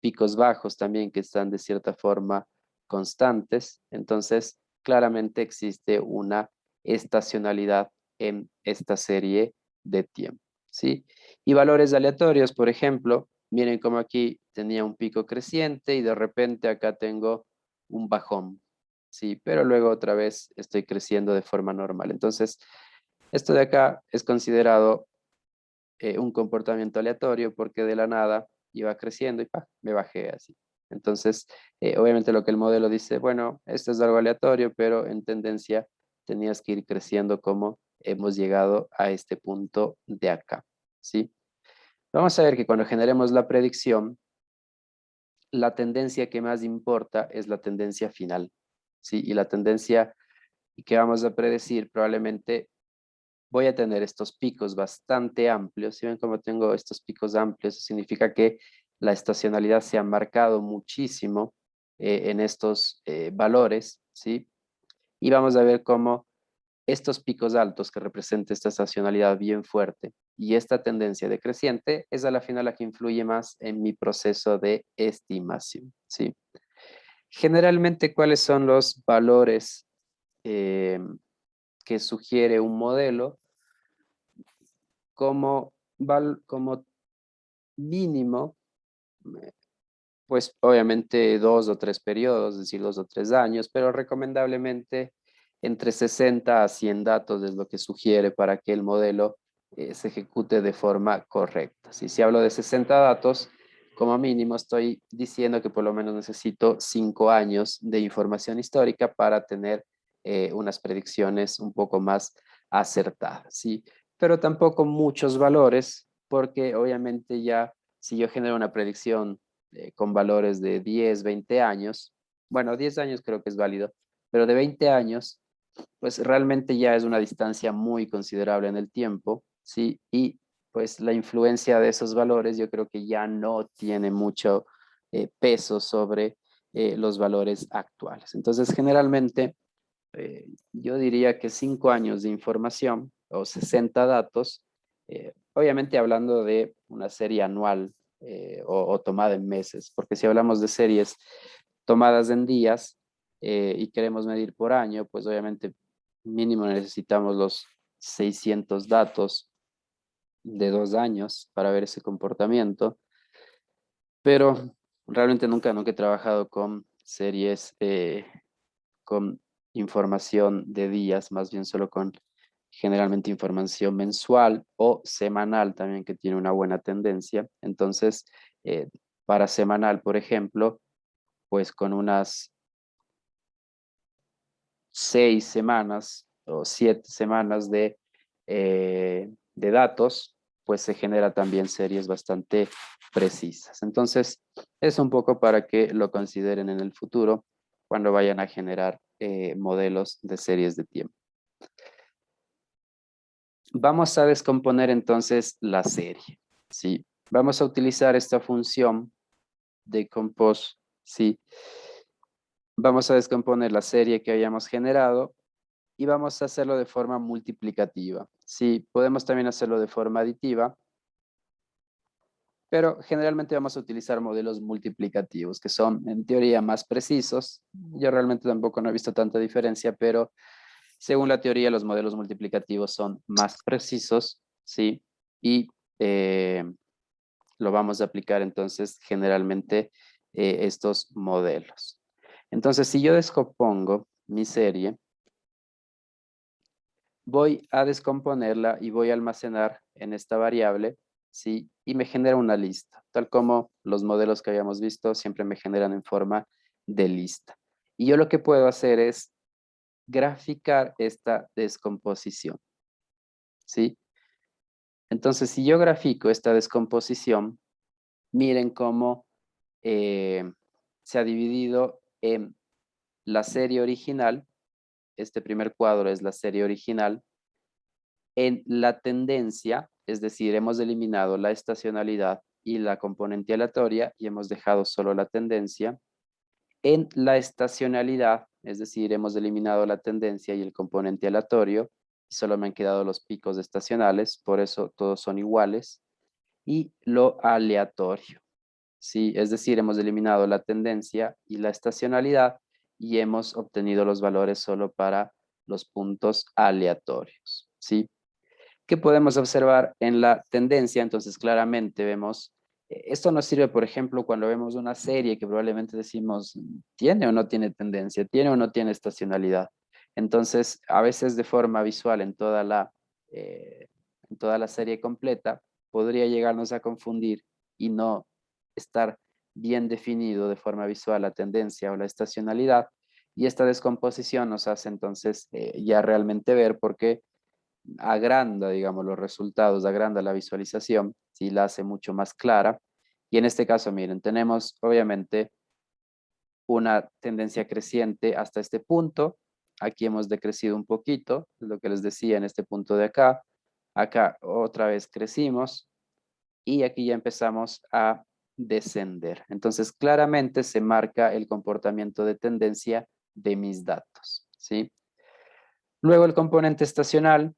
picos bajos también que están de cierta forma constantes. Entonces, claramente existe una estacionalidad en esta serie de tiempo, ¿sí? Y valores aleatorios, por ejemplo, miren como aquí tenía un pico creciente y de repente acá tengo un bajón, ¿sí? Pero luego otra vez estoy creciendo de forma normal. Entonces, esto de acá es considerado un comportamiento aleatorio porque de la nada iba creciendo y ¡pah! Me bajé así. Entonces, obviamente lo que el modelo dice, bueno, esto es algo aleatorio, pero en tendencia tenías que ir creciendo como hemos llegado a este punto de acá, ¿sí? Vamos a ver que cuando generemos la predicción, la tendencia que más importa es la tendencia final, ¿sí? Y la tendencia que vamos a predecir probablemente voy a tener estos picos bastante amplios. Si ven cómo tengo estos picos amplios, significa que la estacionalidad se ha marcado muchísimo en estos valores, ¿sí? Y vamos a ver cómo estos picos altos que representan esta estacionalidad bien fuerte y esta tendencia decreciente es a la final la que influye más en mi proceso de estimación, ¿sí? Generalmente, ¿cuáles son los valores eh, que sugiere un modelo? Como mínimo, pues obviamente 2 o 3 periodos, es decir, 2 o 3 años, pero recomendablemente entre 60 a 100 datos es lo que sugiere para que el modelo se ejecute de forma correcta. Si hablo de 60 datos, como mínimo estoy diciendo que por lo menos necesito 5 años de información histórica para tener unas predicciones un poco más acertadas, ¿sí? Pero tampoco muchos valores, porque obviamente ya si yo genero una predicción con valores de 10, 20 años, bueno, 10 años creo que es válido, pero de 20 años pues realmente ya es una distancia muy considerable en el tiempo, ¿sí? Y pues la influencia de esos valores yo creo que ya no tiene mucho peso sobre los valores actuales. Entonces, generalmente, yo diría que 5 años de información o 60 datos, obviamente hablando de una serie anual o tomada en meses, porque si hablamos de series tomadas en días y queremos medir por año, pues obviamente mínimo necesitamos los 600 datos de 2 años para ver ese comportamiento, pero realmente nunca he trabajado con series con información de días, más bien solo con generalmente información mensual o semanal también que tiene una buena tendencia. Entonces, eh, para semanal, por ejemplo, pues con unas 6 semanas o 7 semanas de datos, pues se genera también series bastante precisas. Entonces, es un poco para que lo consideren en el futuro cuando vayan a generar modelos de series de tiempo. Vamos a descomponer entonces la serie, ¿sí? Vamos a utilizar esta función de compose, ¿sí? Vamos a descomponer la serie que hayamos generado y vamos a hacerlo de forma multiplicativa. Sí, podemos también hacerlo de forma aditiva, pero generalmente vamos a utilizar modelos multiplicativos, que son en teoría más precisos. Yo realmente tampoco no he visto tanta diferencia, pero según la teoría los modelos multiplicativos son más precisos, ¿sí? Y lo vamos a aplicar entonces generalmente estos modelos. Entonces, si yo descompongo mi serie, voy a descomponerla y voy a almacenar en esta variable, ¿sí? Y me genera una lista, tal como los modelos que habíamos visto siempre me generan en forma de lista. Y yo lo que puedo hacer es graficar esta descomposición, ¿sí? Entonces, si yo grafico esta descomposición, miren cómo se ha dividido en la serie original. Este primer cuadro es la serie original. En la tendencia, es decir, hemos eliminado la estacionalidad y la componente aleatoria y hemos dejado solo la tendencia. En la estacionalidad, es decir, hemos eliminado la tendencia y el componente aleatorio y solo me han quedado los picos estacionales, por eso todos son iguales. Y lo aleatorio, ¿sí? Es decir, hemos eliminado la tendencia y la estacionalidad y hemos obtenido los valores solo para los puntos aleatorios, ¿sí? ¿Qué podemos observar en la tendencia? Entonces, claramente vemos, esto nos sirve, por ejemplo, cuando vemos una serie que probablemente decimos, ¿tiene o no tiene tendencia? ¿Tiene o no tiene estacionalidad? Entonces, a veces de forma visual en toda la serie completa, podría llegarnos a confundir y no estar bien definido de forma visual la tendencia o la estacionalidad. Y esta descomposición nos hace entonces ya realmente ver por qué agranda, digamos, los resultados, agranda la visualización, ¿sí? La hace mucho más clara. Y en este caso, miren, tenemos obviamente una tendencia creciente hasta este punto. Aquí hemos decrecido un poquito, es lo que les decía en este punto de acá. Acá otra vez crecimos y aquí ya empezamos a descender. Entonces, claramente se marca el comportamiento de tendencia de mis datos, ¿sí? Luego el componente estacional.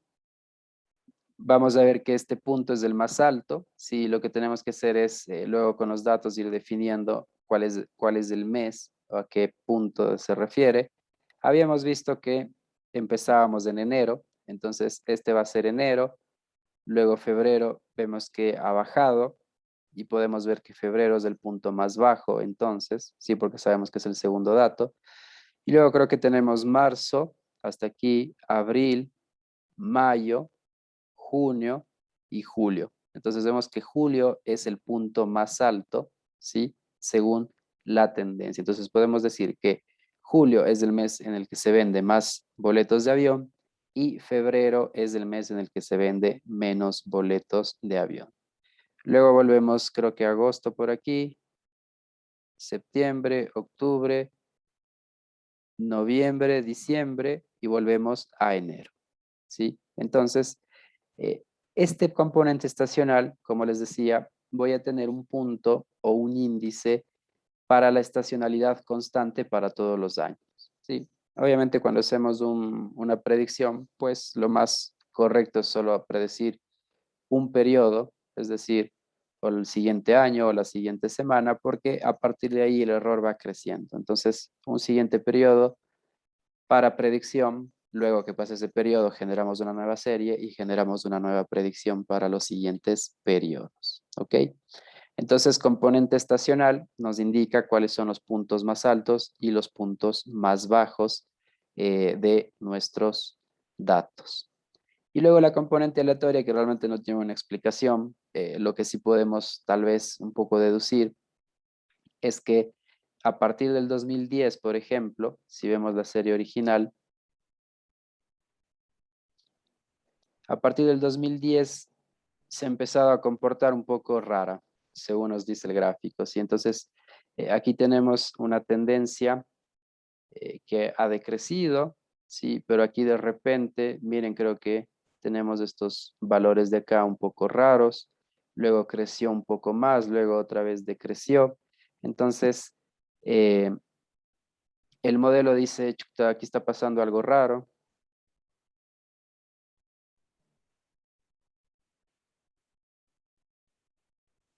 Vamos a ver que este punto es el más alto. Sí, lo que tenemos que hacer es luego con los datos ir definiendo cuál es el mes o a qué punto se refiere. Habíamos visto que empezábamos en enero, entonces este va a ser enero. Luego febrero vemos que ha bajado y podemos ver que febrero es el punto más bajo, entonces, sí, porque sabemos que es el segundo dato. Y luego creo que tenemos marzo, hasta aquí, abril, mayo, junio y julio. Entonces vemos que julio es el punto más alto, ¿sí? Según la tendencia. Entonces podemos decir que julio es el mes en el que se vende más boletos de avión y febrero es el mes en el que se vende menos boletos de avión. Luego volvemos, creo que agosto por aquí, septiembre, octubre, noviembre, diciembre y volvemos a enero, ¿sí? Entonces, este componente estacional, como les decía, voy a tener un punto o un índice para la estacionalidad constante para todos los años, ¿sí? Obviamente cuando hacemos una predicción, pues lo más correcto es solo predecir un periodo, es decir, o el siguiente año o la siguiente semana, porque a partir de ahí el error va creciendo. Entonces, un siguiente periodo para predicción, luego que pase ese periodo generamos una nueva serie y generamos una nueva predicción para los siguientes periodos, ¿ok? Entonces, componente estacional nos indica cuáles son los puntos más altos y los puntos más bajos de nuestros datos. Y luego la componente aleatoria, que realmente no tiene una explicación, lo que sí podemos tal vez un poco deducir es que a partir del 2010, por ejemplo, si vemos la serie original, a partir del 2010 se ha empezado a comportar un poco rara, según nos dice el gráfico, ¿sí? Entonces, aquí tenemos una tendencia que ha decrecido, ¿sí? Pero aquí de repente, miren, creo que tenemos estos valores de acá un poco raros, luego creció un poco más, luego otra vez decreció. Entonces, eh, el modelo dice, "Chuta, aquí está pasando algo raro".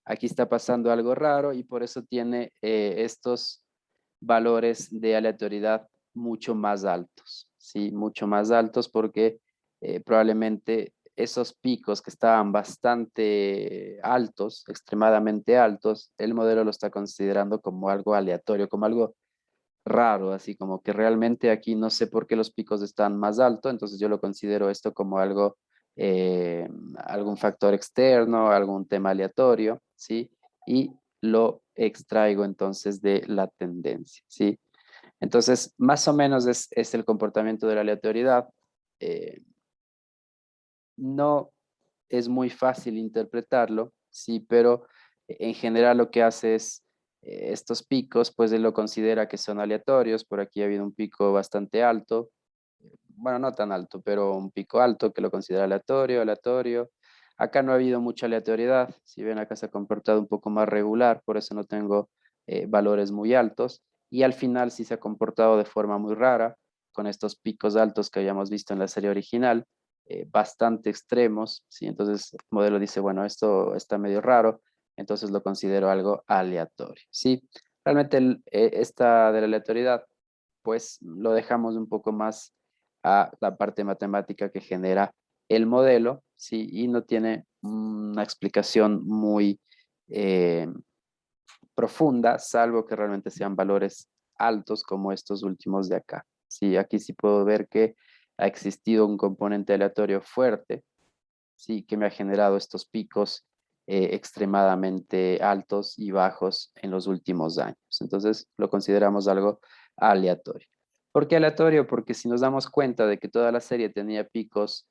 Aquí está pasando algo raro y por eso tiene estos valores de aleatoriedad mucho más altos, ¿sí? Mucho más altos porque probablemente esos picos que estaban bastante altos, extremadamente altos, el modelo lo está considerando como algo aleatorio, como algo raro, así como que realmente aquí no sé por qué los picos están más altos, entonces yo lo considero esto como algo, algún factor externo, algún tema aleatorio, ¿sí? Y lo extraigo entonces de la tendencia, ¿sí? Entonces, más o menos es el comportamiento de la aleatoriedad. Eh, no es muy fácil interpretarlo, sí, pero en general lo que hace es estos picos, pues él lo considera que son aleatorios. Por aquí ha habido un pico bastante alto, bueno, no tan alto, pero un pico alto que lo considera aleatorio, aleatorio. Acá no ha habido mucha aleatoriedad, si ven acá se ha comportado un poco más regular, por eso no tengo valores muy altos. Y al final sí se ha comportado de forma muy rara, con estos picos altos que habíamos visto en la serie original, bastante extremos, ¿sí? Entonces el modelo dice, bueno, esto está medio raro, entonces lo considero algo aleatorio, ¿sí? Realmente esta de la aleatoriedad, pues lo dejamos un poco más a la parte matemática que genera el modelo, ¿sí? Y no tiene una explicación muy profunda, salvo que realmente sean valores altos como estos últimos de acá. Sí, aquí sí puedo ver que ha existido un componente aleatorio fuerte, sí, que me ha generado estos picos extremadamente altos y bajos en los últimos años. Entonces lo consideramos algo aleatorio. ¿Por qué aleatorio? Porque si nos damos cuenta de que toda la serie tenía picos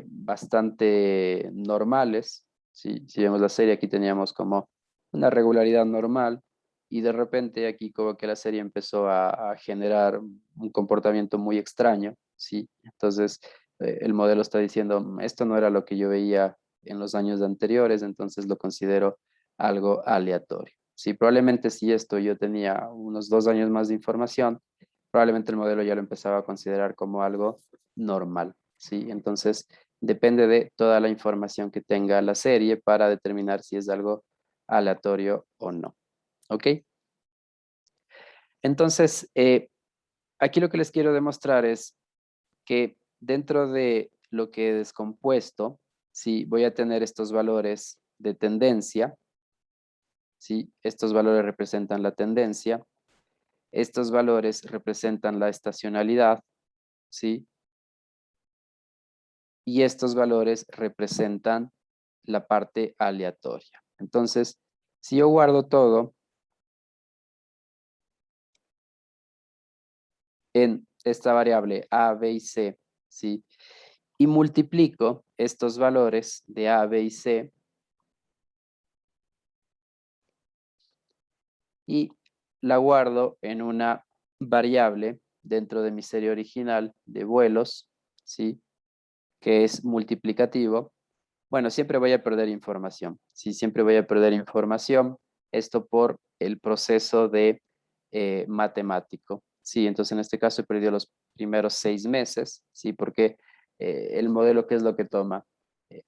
bastante normales, ¿sí? Si vemos la serie, aquí teníamos como una regularidad normal y de repente aquí como que la serie empezó a generar un comportamiento muy extraño, ¿sí? Entonces el modelo está diciendo, esto no era lo que yo veía en los años anteriores, entonces lo considero algo aleatorio. Sí, probablemente si esto yo tenía unos 2 años más de información, probablemente el modelo ya lo empezaba a considerar como algo normal, ¿sí? Entonces, depende de toda la información que tenga la serie para determinar si es algo aleatorio o no, ¿ok? Entonces, aquí lo que les quiero demostrar es que dentro de lo que he descompuesto, sí, voy a tener estos valores de tendencia, sí, estos valores representan la tendencia, estos valores representan la estacionalidad, sí, y estos valores representan la parte aleatoria. Entonces, si yo guardo todo en esta variable A, B y C, ¿sí? Y multiplico estos valores de A, B y C y la guardo en una variable dentro de mi serie original de vuelos, ¿sí? Que es multiplicativo, bueno, siempre voy a perder información. Sí, siempre voy a perder información. Esto por el proceso de matemático. Sí, entonces en este caso he perdido los primeros 6 meses, sí, porque el modelo, ¿qué es lo que toma?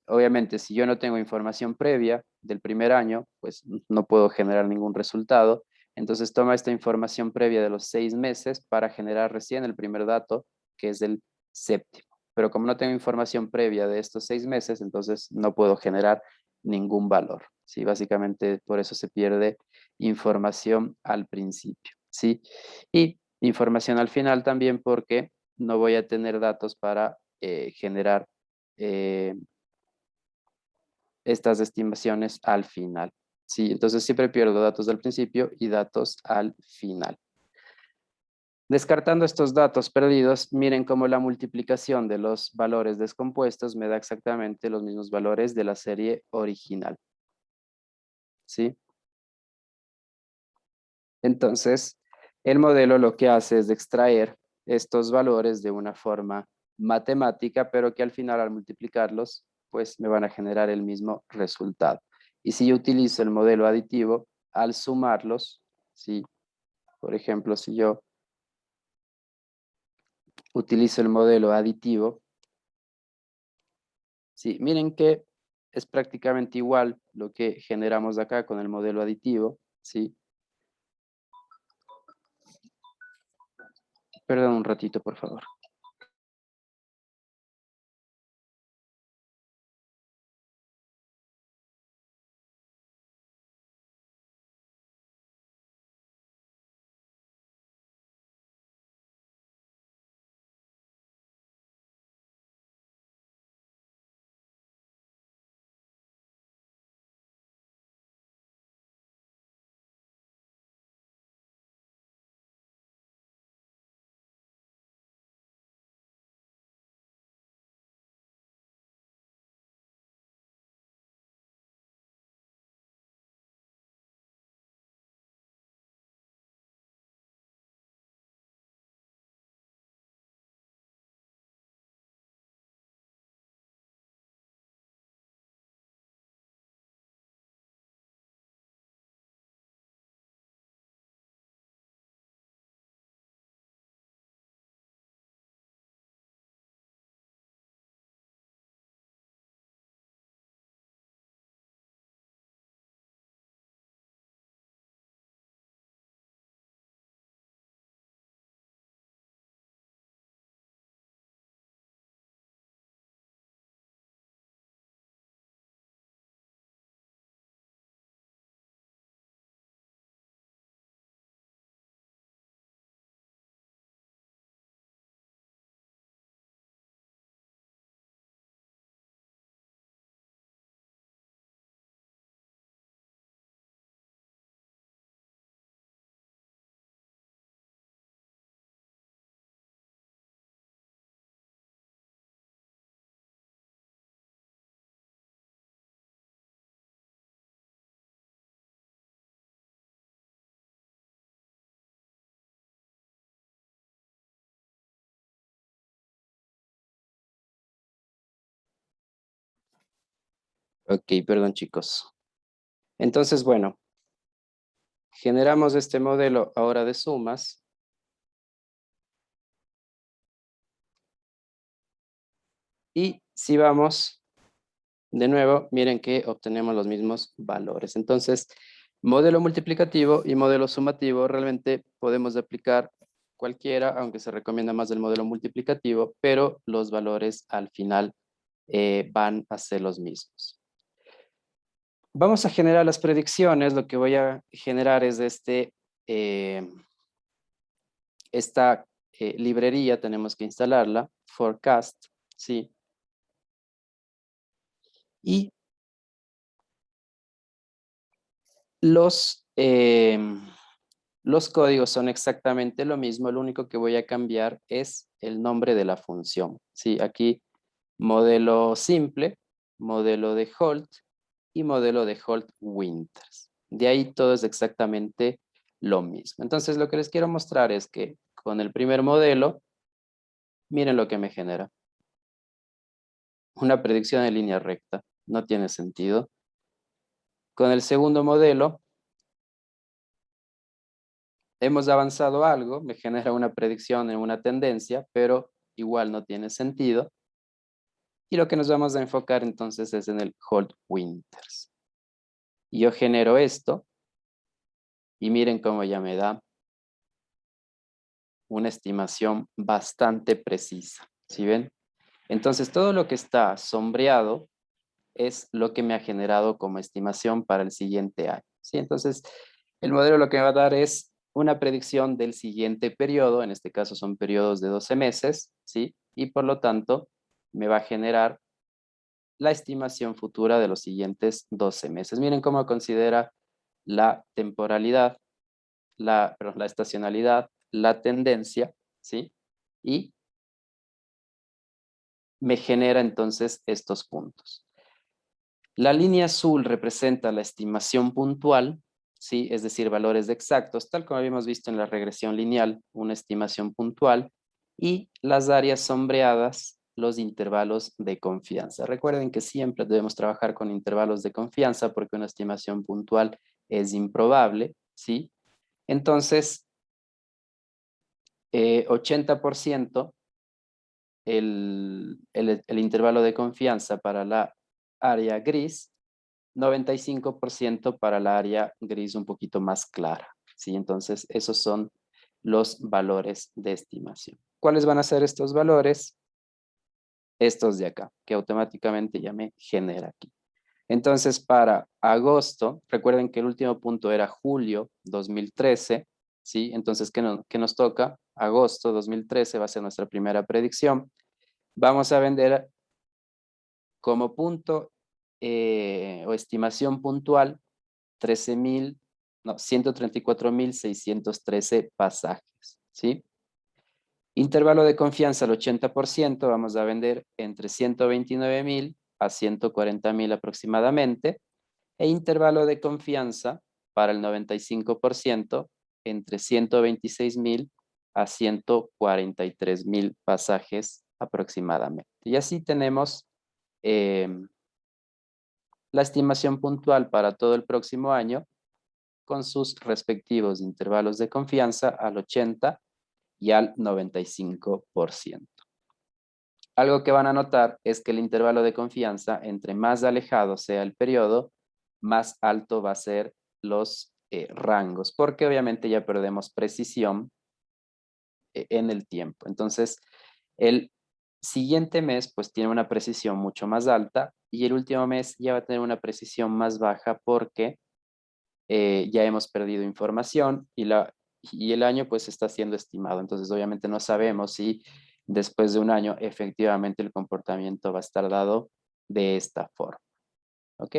Obviamente, si yo no tengo información previa del primer año, pues no puedo generar ningún resultado. Entonces toma esta información previa de los 6 meses para generar recién el primer dato, que es el séptimo. Pero como no tengo información previa de estos 6 meses, entonces no puedo generar ningún valor. ¿Sí? Básicamente por eso se pierde información al principio. ¿Sí? Y información al final también porque no voy a tener datos para generar eh, estas estimaciones al final. ¿Sí? Entonces siempre pierdo datos al principio y datos al final. Descartando estos datos perdidos, miren cómo la multiplicación de los valores descompuestos me da exactamente los mismos valores de la serie original. ¿Sí? Entonces, el modelo lo que hace es extraer estos valores de una forma matemática, pero que al final al multiplicarlos, pues me van a generar el mismo resultado. Y si yo utilizo el modelo aditivo, al sumarlos, ¿sí? Por ejemplo, si yo utilizo el modelo aditivo, sí, miren que es prácticamente igual lo que generamos acá con el modelo aditivo, ¿sí? Perdón un ratito, por favor. Ok, perdón chicos. Entonces, bueno, generamos este modelo ahora de sumas. Y si vamos de nuevo, miren que obtenemos los mismos valores. Entonces, modelo multiplicativo y modelo sumativo realmente podemos aplicar cualquiera, aunque se recomienda más el modelo multiplicativo, pero los valores al final van a ser los mismos. Vamos a generar las predicciones. Lo que voy a generar es esta librería, tenemos que instalarla, forecast, ¿sí? Y Los, los códigos son exactamente lo mismo, lo único que voy a cambiar es el nombre de la función. Sí, aquí modelo simple, modelo de Holt y modelo de Holt Winters. De ahí todo es exactamente lo mismo. Entonces, lo que les quiero mostrar es que con el primer modelo, miren lo que me genera. Una predicción en línea recta. No tiene sentido. Con el segundo modelo, hemos avanzado algo, me genera una predicción en una tendencia, pero igual no tiene sentido. Y lo que nos vamos a enfocar entonces es en el Holt Winters. Yo genero esto y miren cómo ya me da una estimación bastante precisa. ¿Sí ven? Entonces todo lo que está sombreado es lo que me ha generado como estimación para el siguiente año. ¿Sí? Entonces el modelo lo que me va a dar es una predicción del siguiente periodo, en este caso son periodos de 12 meses, ¿sí? Y por lo tanto me va a generar la estimación futura de los siguientes 12 meses. Miren cómo considera la temporalidad, la estacionalidad, la tendencia, ¿sí? Y me genera entonces estos puntos. La línea azul representa la estimación puntual, ¿sí? Es decir, valores exactos, tal como habíamos visto en la regresión lineal, una estimación puntual, y las áreas sombreadas, los intervalos de confianza. Recuerden que siempre debemos trabajar con intervalos de confianza porque una estimación puntual es improbable, ¿sí? Entonces, 80% el intervalo de confianza para la área gris, 95% para la área gris un poquito más clara, ¿sí? Entonces, esos son los valores de estimación. ¿Cuáles van a ser estos valores? Estos de acá, que automáticamente ya me genera aquí. Entonces, para agosto, recuerden que el último punto era julio 2013, ¿sí? Entonces, ¿qué nos toca? Agosto 2013 va a ser nuestra primera predicción. Vamos a vender como punto o estimación puntual 13.000, no, 134.613 pasajes, ¿sí? Intervalo de confianza al 80%, vamos a vender entre 129.000 a 140.000 aproximadamente, e intervalo de confianza para el 95% entre 126.000 a 143.000 pasajes aproximadamente. Y así tenemos la estimación puntual para todo el próximo año con sus respectivos intervalos de confianza al 80 y al 95%. Algo que van a notar es que el intervalo de confianza, entre más alejado sea el periodo, más alto va a ser los rangos, porque obviamente ya perdemos precisión en el tiempo. Entonces, el siguiente mes pues tiene una precisión mucho más alta y el último mes ya va a tener una precisión más baja porque ya hemos perdido información y el año pues está siendo estimado. Entonces, obviamente no sabemos si después de un año efectivamente el comportamiento va a estar dado de esta forma. ¿Ok?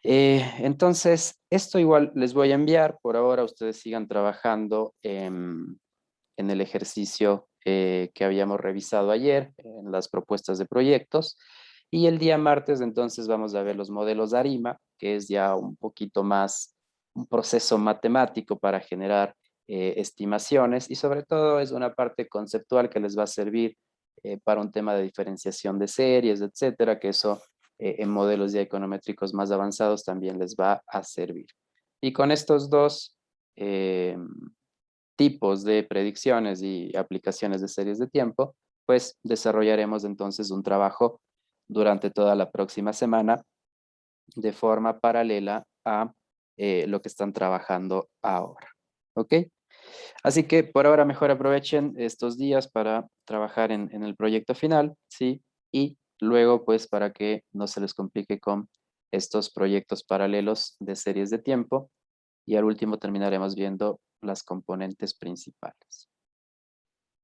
Entonces, esto igual les voy a enviar. Por ahora ustedes sigan trabajando en el ejercicio que habíamos revisado ayer, en las propuestas de proyectos. Y el día martes entonces vamos a ver los modelos ARIMA, que es ya un poquito más un proceso matemático para generar estimaciones y sobre todo es una parte conceptual que les va a servir para un tema de diferenciación de series, etcétera, que eso en modelos ya econométricos más avanzados también les va a servir. Y con estos dos tipos de predicciones y aplicaciones de series de tiempo, pues desarrollaremos entonces un trabajo durante toda la próxima semana de forma paralela a lo que están trabajando ahora. ¿Ok? Así que por ahora mejor aprovechen estos días para trabajar en el proyecto final, ¿sí? Y luego pues para que no se les complique con estos proyectos paralelos de series de tiempo y al último terminaremos viendo las componentes principales.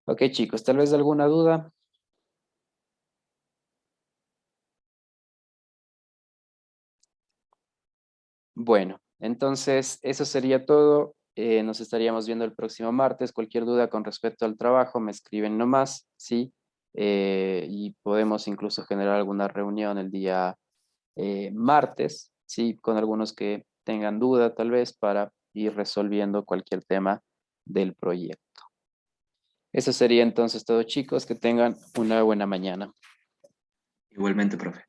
Ok chicos, tal vez alguna duda. Bueno, entonces eso sería todo. Nos estaríamos viendo el próximo martes. Cualquier duda con respecto al trabajo, me escriben nomás, ¿sí? Y podemos incluso generar alguna reunión el día martes, ¿sí? Con algunos que tengan duda tal vez para ir resolviendo cualquier tema del proyecto. Eso sería entonces todo, chicos. Que tengan una buena mañana. Igualmente, profe.